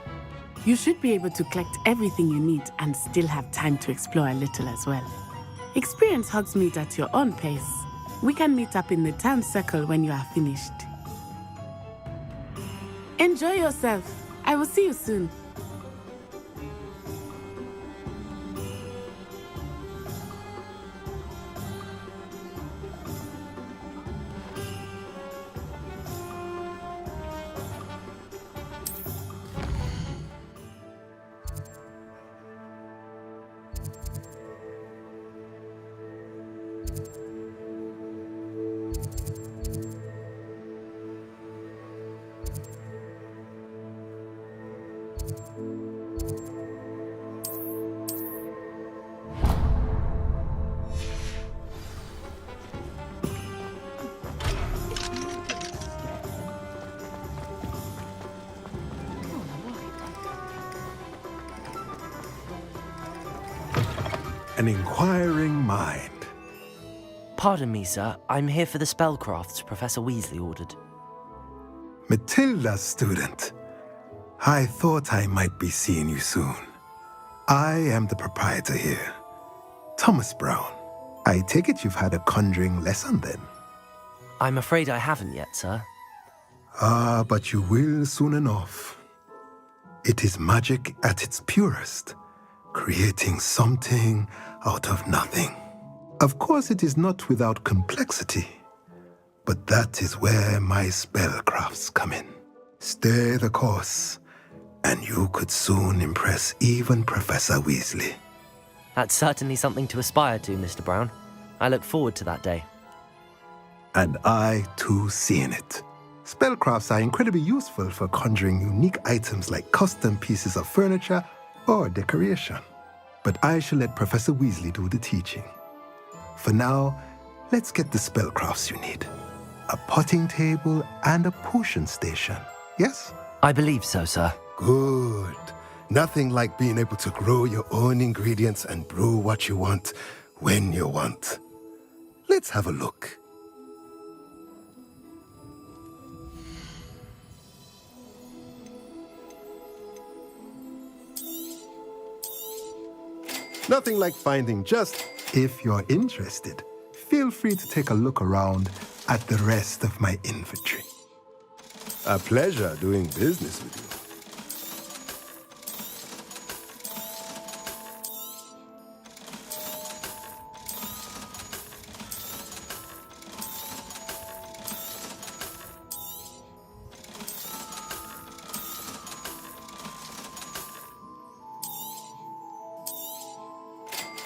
You should be able to collect everything you need and still have time to explore a little as well. Experience Hogsmeade at your own pace. We can meet up in the town circle when you are finished. Enjoy yourself. I will see you soon. An inquiring mind. Pardon me, sir. I'm here for the spellcrafts Professor Weasley ordered. Matilda, student. I thought I might be seeing you soon. I am the proprietor here, Thomas Brown. I take it you've had a conjuring lesson then? I'm afraid I haven't yet, sir. Ah, but you will soon enough. It is magic at its purest, creating something out of nothing. Of course, it is not without complexity, but that is where my spellcrafts come in. Stay the course, and you could soon impress even Professor Weasley. That's certainly something to aspire to, Mr. Brown. I look forward to that day. And I, too, seeing it. Spellcrafts are incredibly useful for conjuring unique items like custom pieces of furniture or decoration. But I shall let Professor Weasley do the teaching. For now, let's get the spellcrafts you need. A potting table and a potion station, yes? I believe so, sir. Good. Nothing like being able to grow your own ingredients and brew what you want when you want. Let's have a look. Nothing like finding just, if you're interested, feel free to take a look around at the rest of my inventory. A pleasure doing business with you.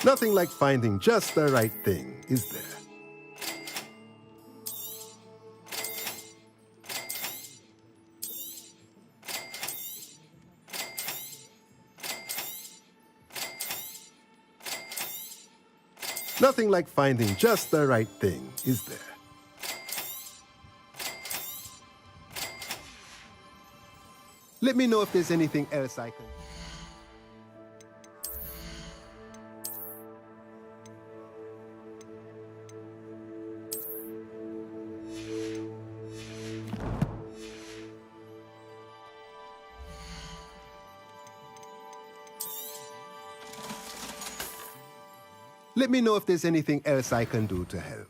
Nothing like finding just the right thing, is there? Nothing like finding just the right thing, is there? Let me know if there's anything else I can... Let me know if there's anything else I can do to help.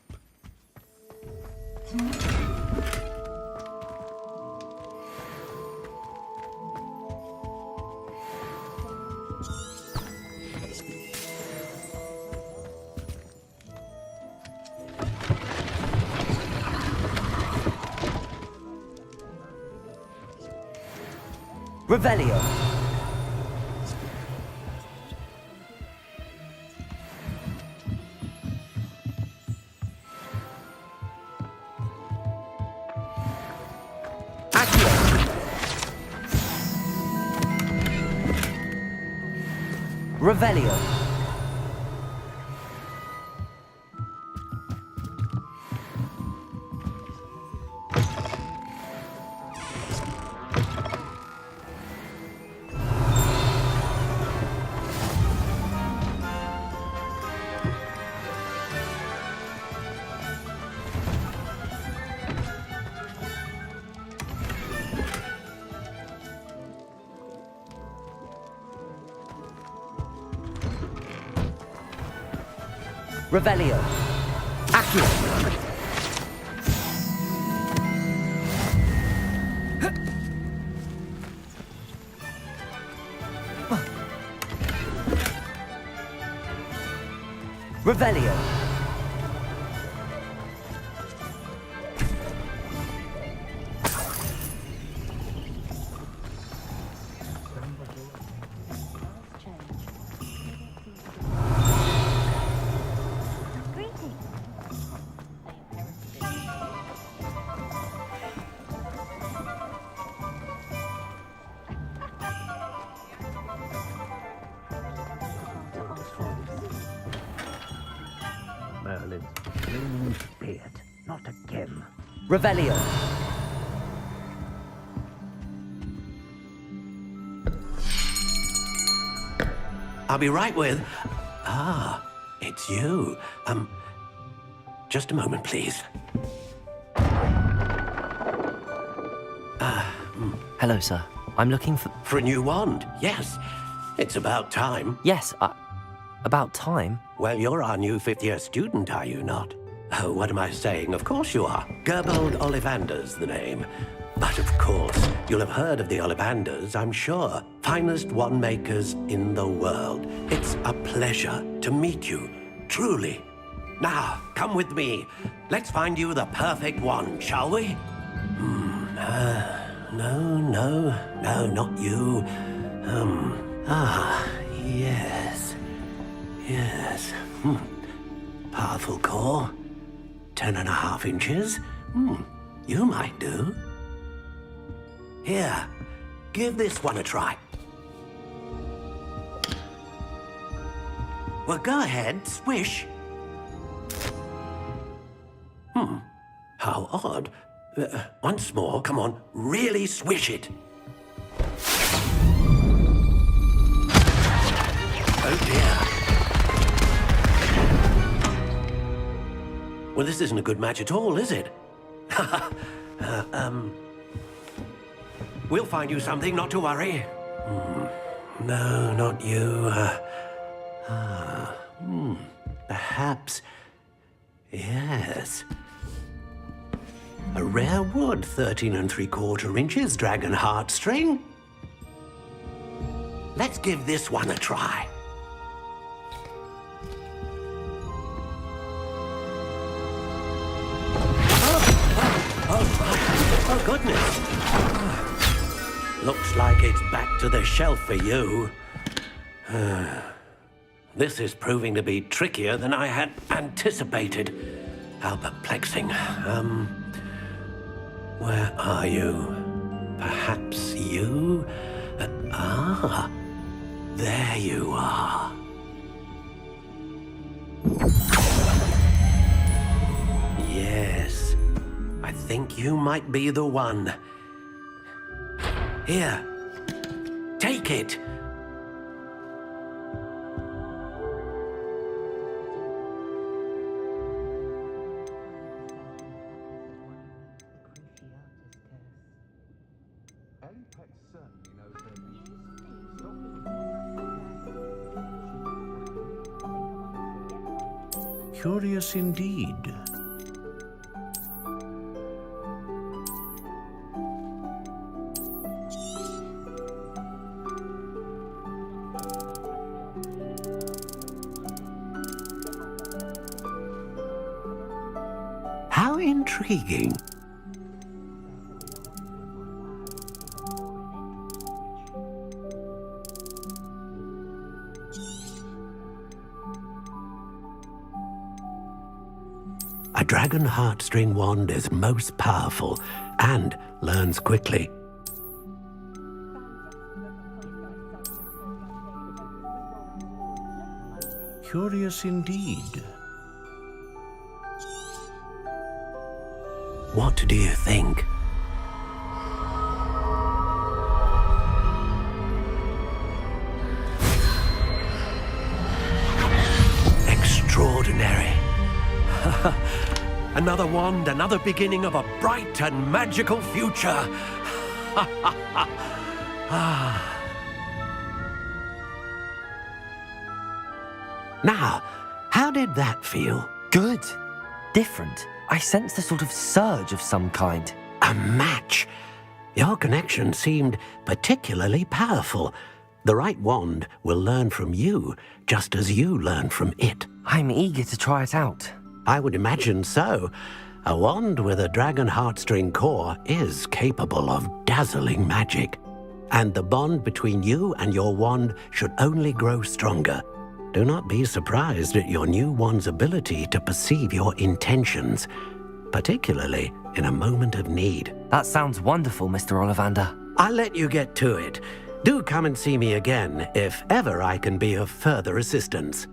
Revelio. Revelio. Revelio. Accio. Revelio. Merlin's flaming beard. Not again. Revelio. I'll be right with... Ah, it's you. Just a moment, please. Hello, sir. I'm looking for... For a new wand, yes. It's about time. Yes, about time? Well, you're our new fifth-year student, are you not? Oh, what am I saying? Of course you are. Gerbold Ollivander's the name. But of course, you'll have heard of the Ollivanders, I'm sure. Finest wand makers in the world. It's a pleasure to meet you, truly. Now, come with me. Let's find you the perfect wand, shall we? No, not you. Yes. Powerful core. 10.5 inches. You might do. Here, give this one a try. Well, go ahead, swish. How odd. Once more, come on, really swish it. Oh dear. Well, this isn't a good match at all, is it? We'll find you something, not to worry. No, not you. Perhaps. Yes. A rare wood, 13 3/4 inches, dragon heartstring. Let's give this one a try. Oh, goodness. Looks like it's back to the shelf for you. This is proving to be trickier than I had anticipated. How perplexing. Where are you? Perhaps you? There you are. Yes, I think you might be the one. Here, take it. Curious indeed. How intriguing. A dragon heartstring wand is most powerful and learns quickly. Curious indeed. What do you think? Extraordinary. Another wand, another beginning of a bright and magical future. Now, how did that feel? Good. Different. I sensed a sort of surge of some kind. A match. Your connection seemed particularly powerful. The right wand will learn from you, just as you learn from it. I'm eager to try it out. I would imagine so. A wand with a dragon heartstring core is capable of dazzling magic. And the bond between you and your wand should only grow stronger. Do not be surprised at your new wand's ability to perceive your intentions, particularly in a moment of need. That sounds wonderful, Mr. Ollivander. I'll let you get to it. Do come and see me again if ever I can be of further assistance.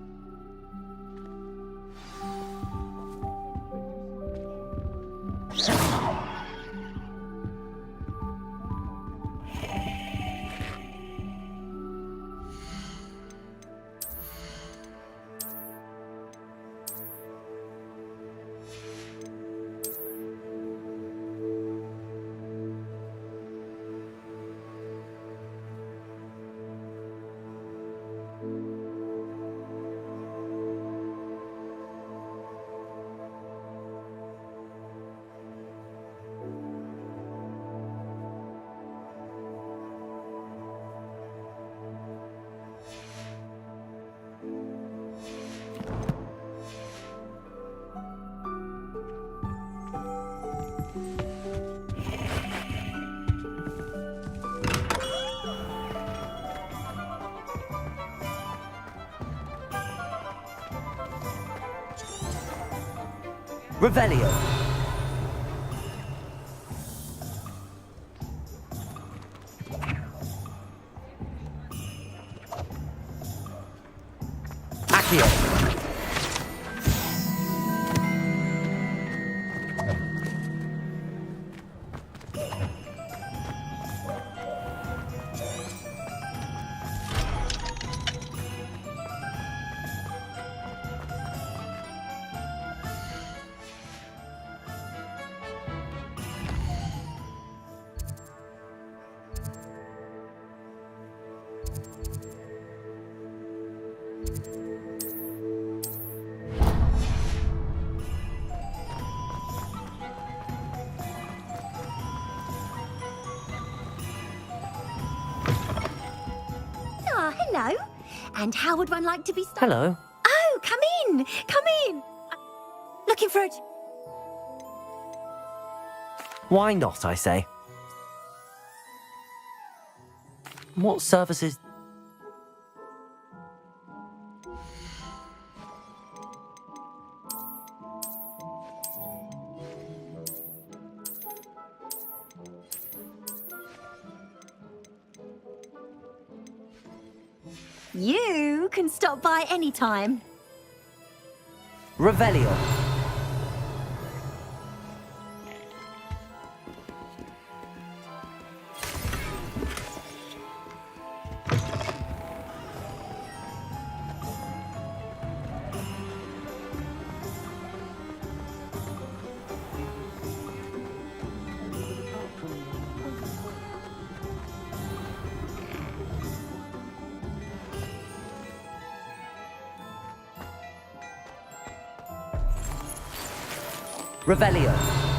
Revelio. Accio. Hello. And how would one like to be started? Hello. Oh, come in. Come in. Looking for it. Why not, I say? What services... You can stop by any time. Revelio. Revelio.